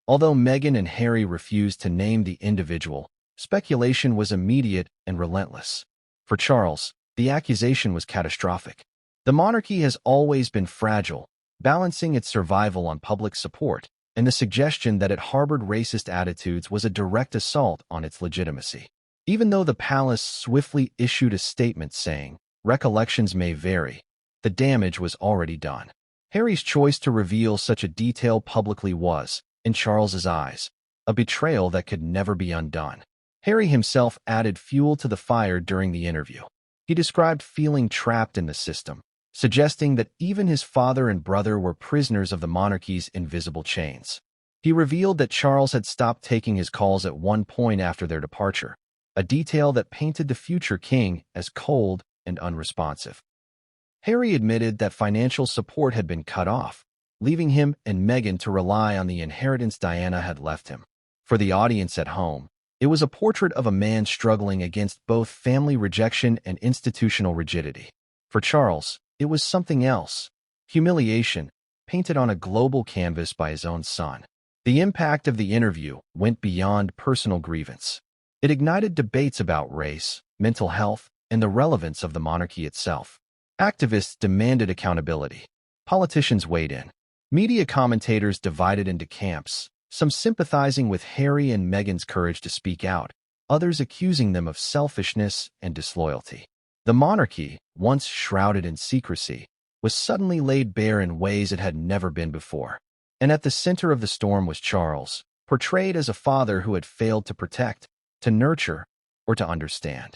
Although Meghan and Harry refused to name the individual, speculation was immediate and relentless. For Charles, the accusation was catastrophic. The monarchy has always been fragile, balancing its survival on public support, and the suggestion that it harbored racist attitudes was a direct assault on its legitimacy. Even though the palace swiftly issued a statement saying, "Recollections may vary," the damage was already done. Harry's choice to reveal such a detail publicly was, in Charles's eyes, a betrayal that could never be undone. Harry himself added fuel to the fire during the interview. He described feeling trapped in the system, suggesting that even his father and brother were prisoners of the monarchy's invisible chains. He revealed that Charles had stopped taking his calls at one point after their departure, a detail that painted the future king as cold and unresponsive. Harry admitted that financial support had been cut off, leaving him and Meghan to rely on the inheritance Diana had left him. For the audience at home, it was a portrait of a man struggling against both family rejection and institutional rigidity. For Charles, it was something else, humiliation, painted on a global canvas by his own son. The impact of the interview went beyond personal grievance. It ignited debates about race, mental health, and the relevance of the monarchy itself. Activists demanded accountability. Politicians weighed in. Media commentators divided into camps, some sympathizing with Harry and Meghan's courage to speak out, others accusing them of selfishness and disloyalty. The monarchy, once shrouded in secrecy, was suddenly laid bare in ways it had never been before. And at the center of the storm was Charles, portrayed as a father who had failed to protect, to nurture, or to understand.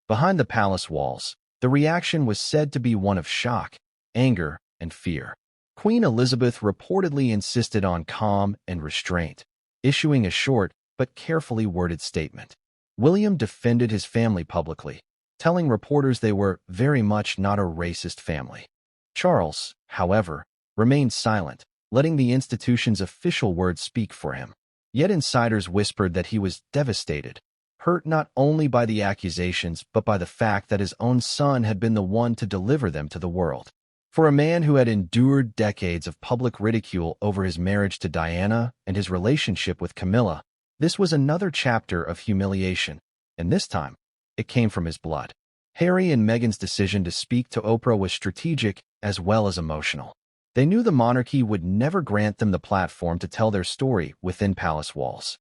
Behind the palace walls, the reaction was said to be one of shock, anger, and fear. Queen Elizabeth reportedly insisted on calm and restraint, issuing a short but carefully worded statement. William defended his family publicly, telling reporters they were very much not a racist family. Charles, however, remained silent, letting the institution's official words speak for him. Yet insiders whispered that he was devastated, hurt not only by the accusations but by the fact that his own son had been the one to deliver them to the world. For a man who had endured decades of public ridicule over his marriage to Diana and his relationship with Camilla, this was another chapter of humiliation, and this time, it came from his blood. Harry and Meghan's decision to speak to Oprah was strategic as well as emotional. They knew the monarchy would never grant them the platform to tell their story within palace walls.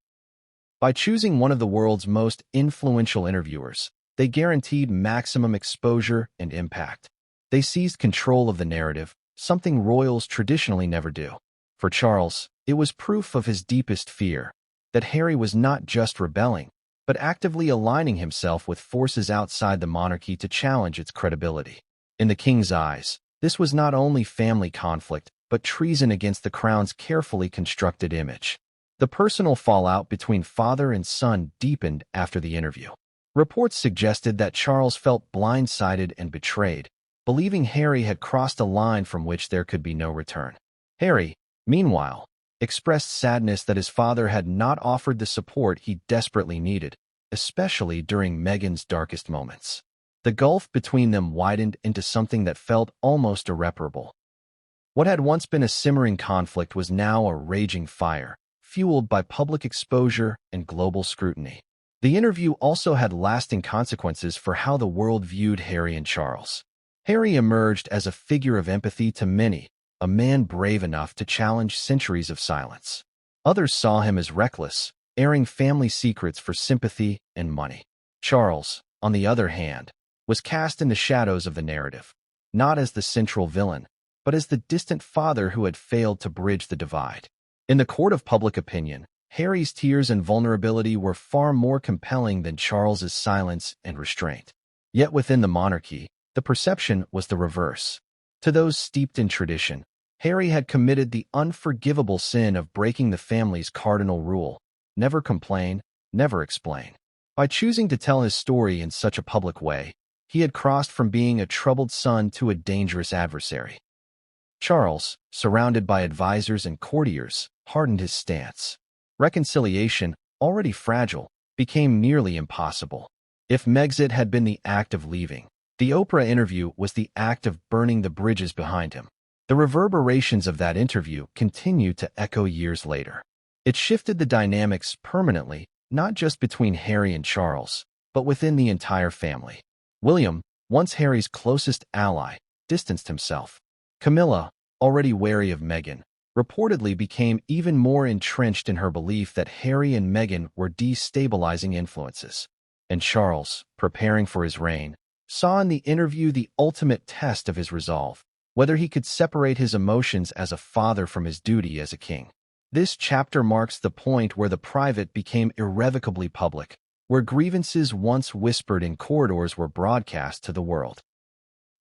By choosing one of the world's most influential interviewers, they guaranteed maximum exposure and impact. They seized control of the narrative, something royals traditionally never do. For Charles, it was proof of his deepest fear, that Harry was not just rebelling, but actively aligning himself with forces outside the monarchy to challenge its credibility. In the king's eyes, this was not only family conflict, but treason against the crown's carefully constructed image. The personal fallout between father and son deepened after the interview. Reports suggested that Charles felt blindsided and betrayed, believing Harry had crossed a line from which there could be no return. Harry, meanwhile, expressed sadness that his father had not offered the support he desperately needed, especially during Meghan's darkest moments. The gulf between them widened into something that felt almost irreparable. What had once been a simmering conflict was now a raging fire, fueled by public exposure and global scrutiny. The interview also had lasting consequences for how the world viewed Harry and Charles. Harry emerged as a figure of empathy to many, a man brave enough to challenge centuries of silence. Others saw him as reckless, airing family secrets for sympathy and money. Charles, on the other hand, was cast in the shadows of the narrative, not as the central villain, but as the distant father who had failed to bridge the divide. In the court of public opinion, Harry's tears and vulnerability were far more compelling than Charles's silence and restraint. Yet within the monarchy, the perception was the reverse. To those steeped in tradition, Harry had committed the unforgivable sin of breaking the family's cardinal rule: never complain, never explain. By choosing to tell his story in such a public way, he had crossed from being a troubled son to a dangerous adversary. Charles, surrounded by advisors and courtiers, hardened his stance. Reconciliation, already fragile, became nearly impossible. If Megxit had been the act of leaving, the Oprah interview was the act of burning the bridges behind him. The reverberations of that interview continued to echo years later. It shifted the dynamics permanently, not just between Harry and Charles, but within the entire family. William, once Harry's closest ally, distanced himself. Camilla, already wary of Meghan, reportedly became even more entrenched in her belief that Harry and Meghan were destabilizing influences. And Charles, preparing for his reign, saw in the interview the ultimate test of his resolve, whether he could separate his emotions as a father from his duty as a king. This chapter marks the point where the private became irrevocably public, where grievances once whispered in corridors were broadcast to the world.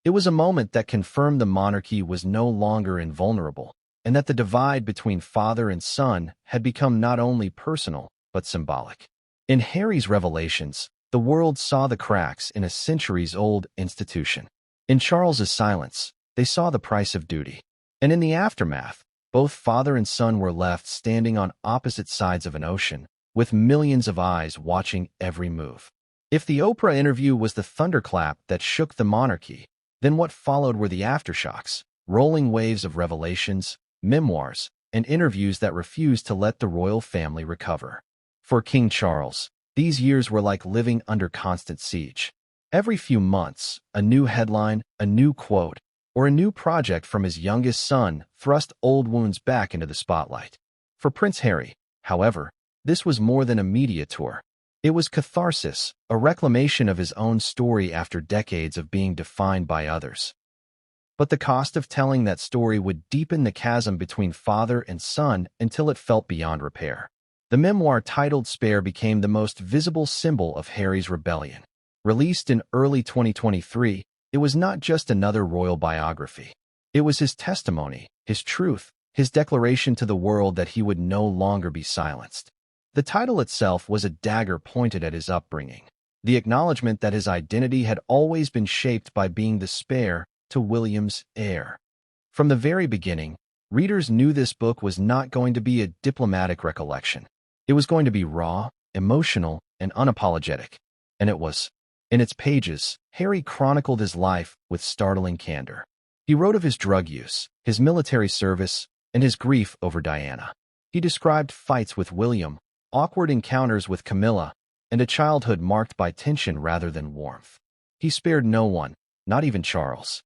It was a moment that confirmed the monarchy was no longer invulnerable, and that the divide between father and son had become not only personal, but symbolic. In Harry's revelations, the world saw the cracks in a centuries-old institution. In Charles's silence, they saw the price of duty. And in the aftermath, both father and son were left standing on opposite sides of an ocean, with millions of eyes watching every move. If the Oprah interview was the thunderclap that shook the monarchy, then what followed were the aftershocks, rolling waves of revelations, memoirs, and interviews that refused to let the royal family recover. For King Charles, these years were like living under constant siege. Every few months, a new headline, a new quote, or a new project from his youngest son thrust old wounds back into the spotlight. For Prince Harry, however, this was more than a media tour. It was catharsis, a reclamation of his own story after decades of being defined by others. But the cost of telling that story would deepen the chasm between father and son until it felt beyond repair. The memoir titled Spare became the most visible symbol of Harry's rebellion. Released in early 2023, it was not just another royal biography. It was his testimony, his truth, his declaration to the world that he would no longer be silenced. The title itself was a dagger pointed at his upbringing, the acknowledgement that his identity had always been shaped by being the spare to William's heir. From the very beginning, readers knew this book was not going to be a diplomatic recollection. It was going to be raw, emotional, and unapologetic. And it was. In its pages, Harry chronicled his life with startling candor. He wrote of his drug use, his military service, and his grief over Diana. He described fights with William, awkward encounters with Camilla, and a childhood marked by tension rather than warmth. He spared no one, not even Charles.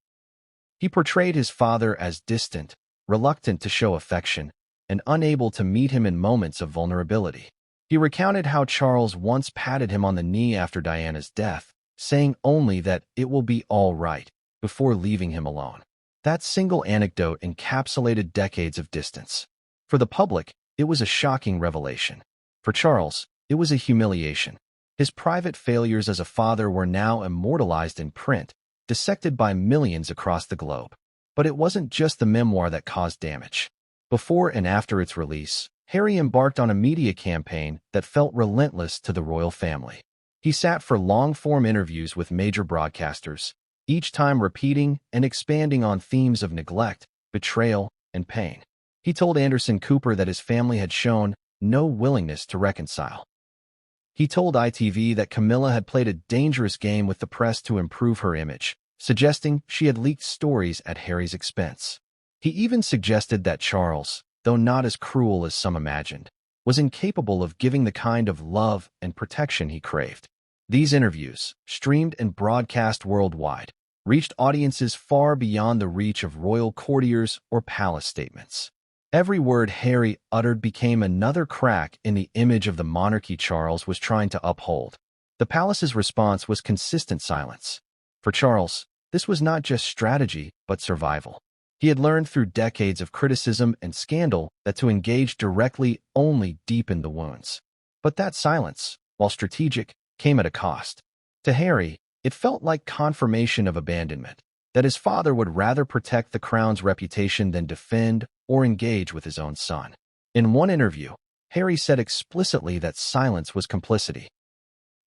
He portrayed his father as distant, reluctant to show affection, and unable to meet him in moments of vulnerability. He recounted how Charles once patted him on the knee after Diana's death, saying only that it will be all right, before leaving him alone. That single anecdote encapsulated decades of distance. For the public, it was a shocking revelation. For Charles, it was a humiliation. His private failures as a father were now immortalized in print, dissected by millions across the globe. But it wasn't just the memoir that caused damage. Before and after its release, Harry embarked on a media campaign that felt relentless to the royal family. He sat for long-form interviews with major broadcasters, each time repeating and expanding on themes of neglect, betrayal, and pain. He told Anderson Cooper that his family had shown no willingness to reconcile. He told ITV that Camilla had played a dangerous game with the press to improve her image, suggesting she had leaked stories at Harry's expense. He even suggested that Charles, though not as cruel as some imagined, was incapable of giving the kind of love and protection he craved. These interviews, streamed and broadcast worldwide, reached audiences far beyond the reach of royal courtiers or palace statements. Every word Harry uttered became another crack in the image of the monarchy Charles was trying to uphold. The palace's response was consistent silence. For Charles, this was not just strategy, but survival. He had learned through decades of criticism and scandal that to engage directly only deepened the wounds. But that silence, while strategic, came at a cost. To Harry, it felt like confirmation of abandonment, that his father would rather protect the crown's reputation than defend or engage with his own son. In one interview, Harry said explicitly that silence was complicity.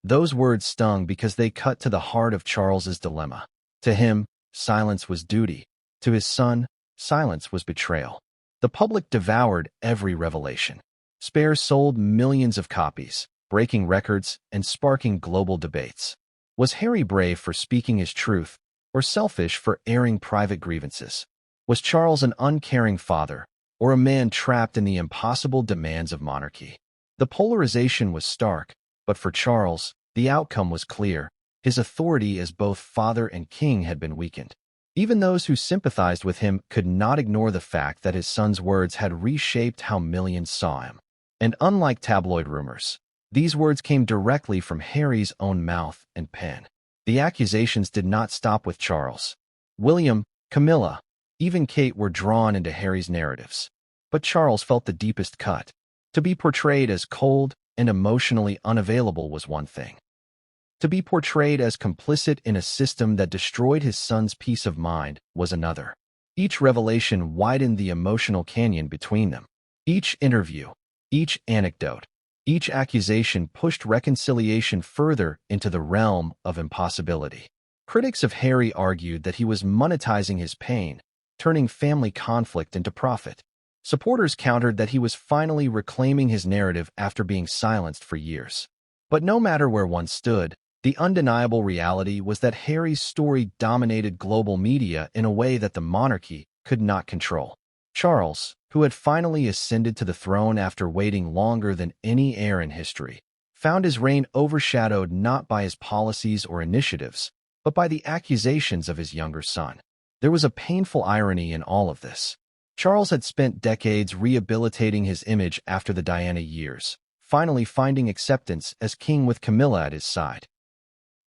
Those words stung because they cut to the heart of Charles's dilemma. To him, silence was duty. To his son, silence was betrayal. The public devoured every revelation. Spare sold millions of copies, breaking records and sparking global debates. Was Harry brave for speaking his truth, or selfish for airing private grievances? Was Charles an uncaring father, or a man trapped in the impossible demands of monarchy? The polarization was stark, but for Charles, the outcome was clear. His authority as both father and king had been weakened. Even those who sympathized with him could not ignore the fact that his son's words had reshaped how millions saw him. And unlike tabloid rumors, these words came directly from Harry's own mouth and pen. The accusations did not stop with Charles. William, Camilla, even Kate were drawn into Harry's narratives. But Charles felt the deepest cut. To be portrayed as cold and emotionally unavailable was one thing. To be portrayed as complicit in a system that destroyed his son's peace of mind was another. Each revelation widened the emotional canyon between them. Each interview, each anecdote, each accusation pushed reconciliation further into the realm of impossibility. Critics of Harry argued that he was monetizing his pain, turning family conflict into profit. Supporters countered that he was finally reclaiming his narrative after being silenced for years. But no matter where one stood, the undeniable reality was that Harry's story dominated global media in a way that the monarchy could not control. Charles, who had finally ascended to the throne after waiting longer than any heir in history, found his reign overshadowed not by his policies or initiatives, but by the accusations of his younger son. There was a painful irony in all of this. Charles had spent decades rehabilitating his image after the Diana years, finally finding acceptance as king with Camilla at his side.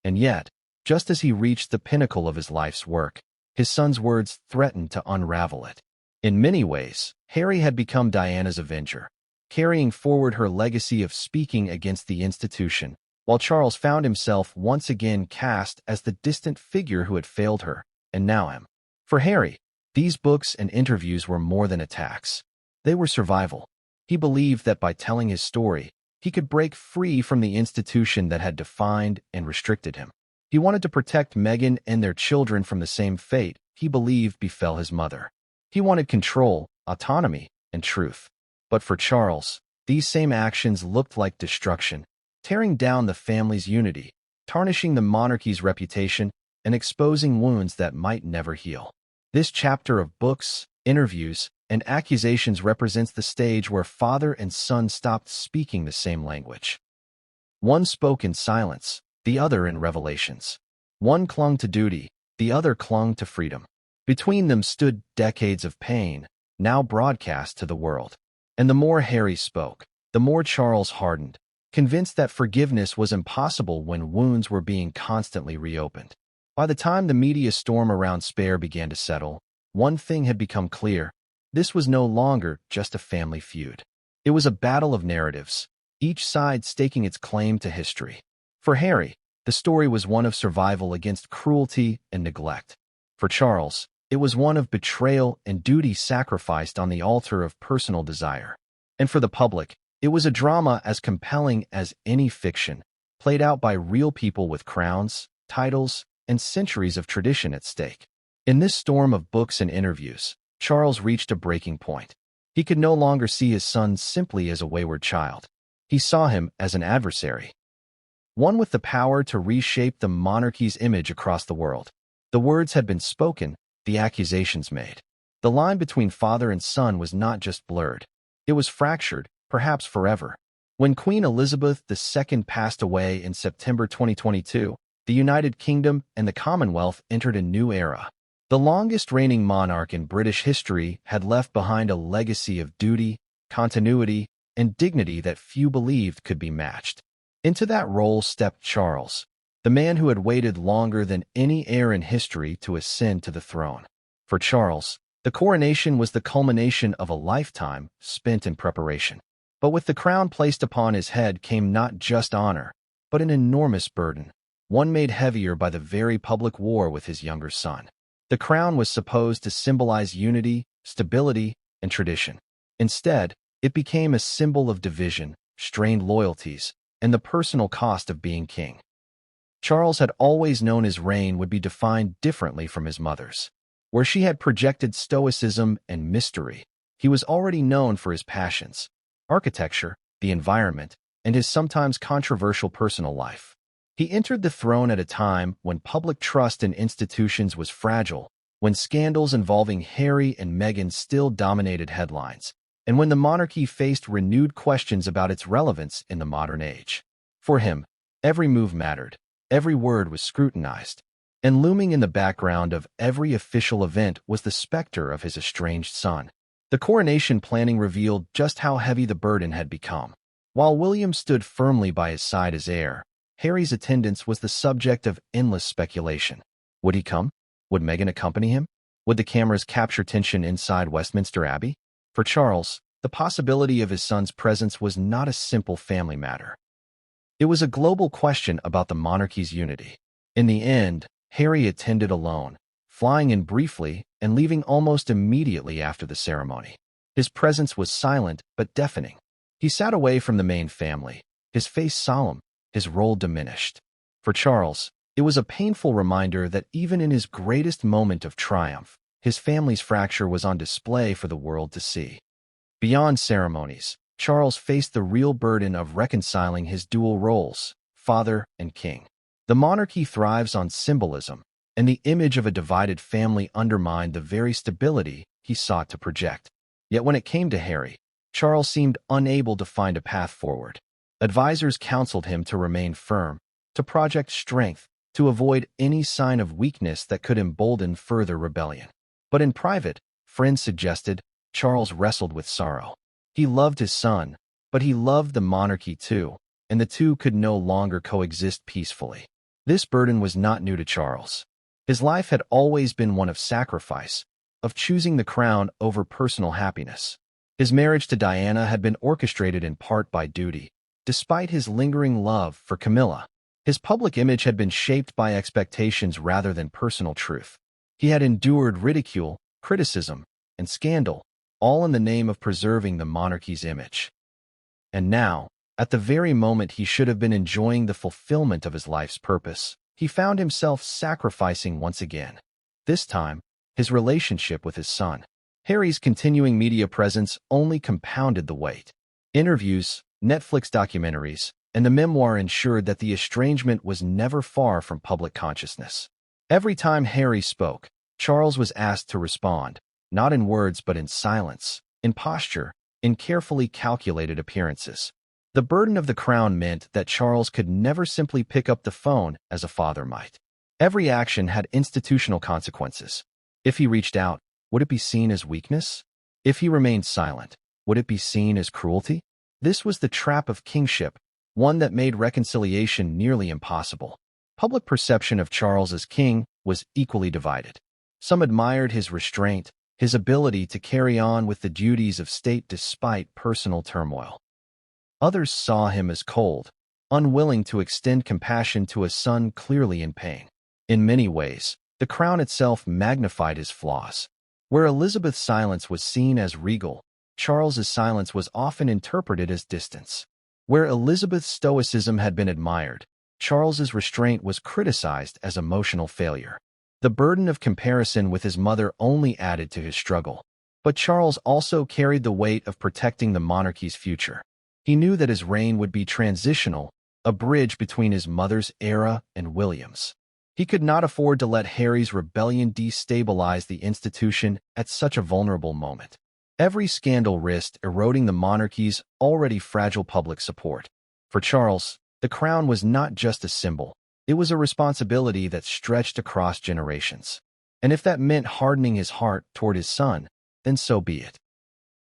And yet, just as he reached the pinnacle of his life's work, his son's words threatened to unravel it. In many ways, Harry had become Diana's avenger, carrying forward her legacy of speaking against the institution, while Charles found himself once again cast as the distant figure who had failed her, and now him. For Harry, these books and interviews were more than attacks. They were survival. He believed that by telling his story, he could break free from the institution that had defined and restricted him. He wanted to protect Meghan and their children from the same fate he believed befell his mother. He wanted control, autonomy, and truth. But for Charles, these same actions looked like destruction, tearing down the family's unity, tarnishing the monarchy's reputation, and exposing wounds that might never heal. This chapter of books, interviews, and accusations represents the stage where father and son stopped speaking the same language. One spoke in silence, the other in revelations. One clung to duty, the other clung to freedom. Between them stood decades of pain, now broadcast to the world. And the more Harry spoke, the more Charles hardened, convinced that forgiveness was impossible when wounds were being constantly reopened. By the time the media storm around Spare began to settle, one thing had become clear: This was no longer just a family feud. It was a battle of narratives, each side staking its claim to history. For Harry, the story was one of survival against cruelty and neglect. For Charles, it was one of betrayal and duty sacrificed on the altar of personal desire. And for the public, it was a drama as compelling as any fiction, played out by real people with crowns, titles, and centuries of tradition at stake. In this storm of books and interviews, Charles reached a breaking point. He could no longer see his son simply as a wayward child. He saw him as an adversary, one with the power to reshape the monarchy's image across the world. The words had been spoken, the accusations made. The line between father and son was not just blurred. It was fractured, perhaps forever. When Queen Elizabeth II passed away in September 2022, the United Kingdom and the Commonwealth entered a new era. The longest-reigning monarch in British history had left behind a legacy of duty, continuity, and dignity that few believed could be matched. Into that role stepped Charles, the man who had waited longer than any heir in history to ascend to the throne. For Charles, the coronation was the culmination of a lifetime spent in preparation. But with the crown placed upon his head came not just honor, but an enormous burden, one made heavier by the very public war with his younger son. The crown was supposed to symbolize unity, stability, and tradition. Instead, it became a symbol of division, strained loyalties, and the personal cost of being king. Charles had always known his reign would be defined differently from his mother's. Where she had projected stoicism and mystery, he was already known for his passions: architecture, the environment, and his sometimes controversial personal life. He entered the throne at a time when public trust in institutions was fragile, when scandals involving Harry and Meghan still dominated headlines, and when the monarchy faced renewed questions about its relevance in the modern age. For him, every move mattered, every word was scrutinized, and looming in the background of every official event was the specter of his estranged son. The coronation planning revealed just how heavy the burden had become. While William stood firmly by his side as heir, Harry's attendance was the subject of endless speculation. Would he come? Would Meghan accompany him? Would the cameras capture tension inside Westminster Abbey? For Charles, the possibility of his son's presence was not a simple family matter. It was a global question about the monarchy's unity. In the end, Harry attended alone, flying in briefly and leaving almost immediately after the ceremony. His presence was silent but deafening. He sat away from the main family, his face solemn, his role diminished. For Charles, it was a painful reminder that even in his greatest moment of triumph, his family's fracture was on display for the world to see. Beyond ceremonies, Charles faced the real burden of reconciling his dual roles, father and king. The monarchy thrives on symbolism, and the image of a divided family undermined the very stability he sought to project. Yet when it came to Harry, Charles seemed unable to find a path forward. Advisors counseled him to remain firm, to project strength, to avoid any sign of weakness that could embolden further rebellion. But in private, friends suggested, Charles wrestled with sorrow. He loved his son, but he loved the monarchy too, and the two could no longer coexist peacefully. This burden was not new to Charles. His life had always been one of sacrifice, of choosing the crown over personal happiness. His marriage to Diana had been orchestrated in part by duty, despite his lingering love for Camilla. His public image had been shaped by expectations rather than personal truth. He had endured ridicule, criticism, and scandal, all in the name of preserving the monarchy's image. And now, at the very moment he should have been enjoying the fulfillment of his life's purpose, he found himself sacrificing once again. This time, his relationship with his son. Harry's continuing media presence only compounded the weight. Interviews, Netflix documentaries, and the memoir ensured that the estrangement was never far from public consciousness. Every time Harry spoke, Charles was asked to respond, not in words but in silence, in posture, in carefully calculated appearances. The burden of the crown meant that Charles could never simply pick up the phone as a father might. Every action had institutional consequences. If he reached out, would it be seen as weakness? If he remained silent, would it be seen as cruelty? This was the trap of kingship, one that made reconciliation nearly impossible. Public perception of Charles as king was equally divided. Some admired his restraint, his ability to carry on with the duties of state despite personal turmoil. Others saw him as cold, unwilling to extend compassion to a son clearly in pain. In many ways, the crown itself magnified his flaws. Where Elizabeth's silence was seen as regal, Charles's silence was often interpreted as distance. Where Elizabeth's stoicism had been admired, Charles's restraint was criticized as emotional failure. The burden of comparison with his mother only added to his struggle. But Charles also carried the weight of protecting the monarchy's future. He knew that his reign would be transitional, a bridge between his mother's era and William's. He could not afford to let Harry's rebellion destabilize the institution at such a vulnerable moment. Every scandal risked eroding the monarchy's already fragile public support. For Charles, the crown was not just a symbol. It was a responsibility that stretched across generations. And if that meant hardening his heart toward his son, then so be it.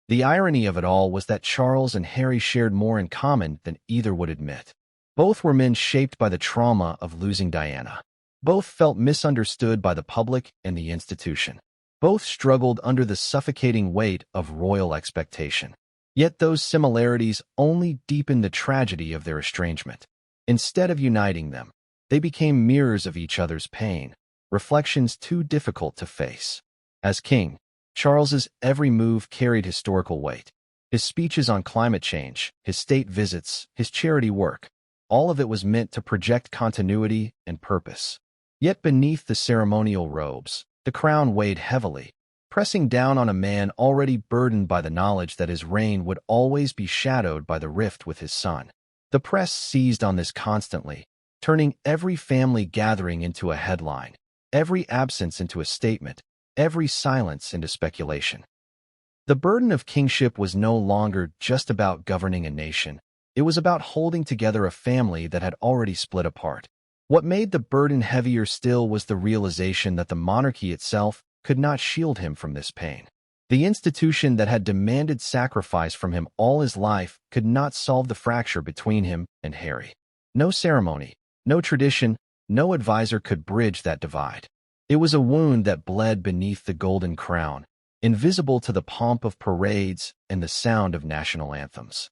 The irony of it all was that Charles and Harry shared more in common than either would admit. Both were men shaped by the trauma of losing Diana. Both felt misunderstood by the public and the institution. Both struggled under the suffocating weight of royal expectation. Yet those similarities only deepened the tragedy of their estrangement. Instead of uniting them, they became mirrors of each other's pain, reflections too difficult to face. As king, Charles's every move carried historical weight. His speeches on climate change, his state visits, his charity work, all of it was meant to project continuity and purpose. Yet beneath the ceremonial robes, the crown weighed heavily, pressing down on a man already burdened by the knowledge that his reign would always be shadowed by the rift with his son. The press seized on this constantly, turning every family gathering into a headline, every absence into a statement, every silence into speculation. The burden of kingship was no longer just about governing a nation. It was about holding together a family that had already split apart. What made the burden heavier still was the realization that the monarchy itself could not shield him from this pain. The institution that had demanded sacrifice from him all his life could not solve the fracture between him and Harry. No ceremony, no tradition, no advisor could bridge that divide. It was a wound that bled beneath the golden crown, invisible to the pomp of parades and the sound of national anthems.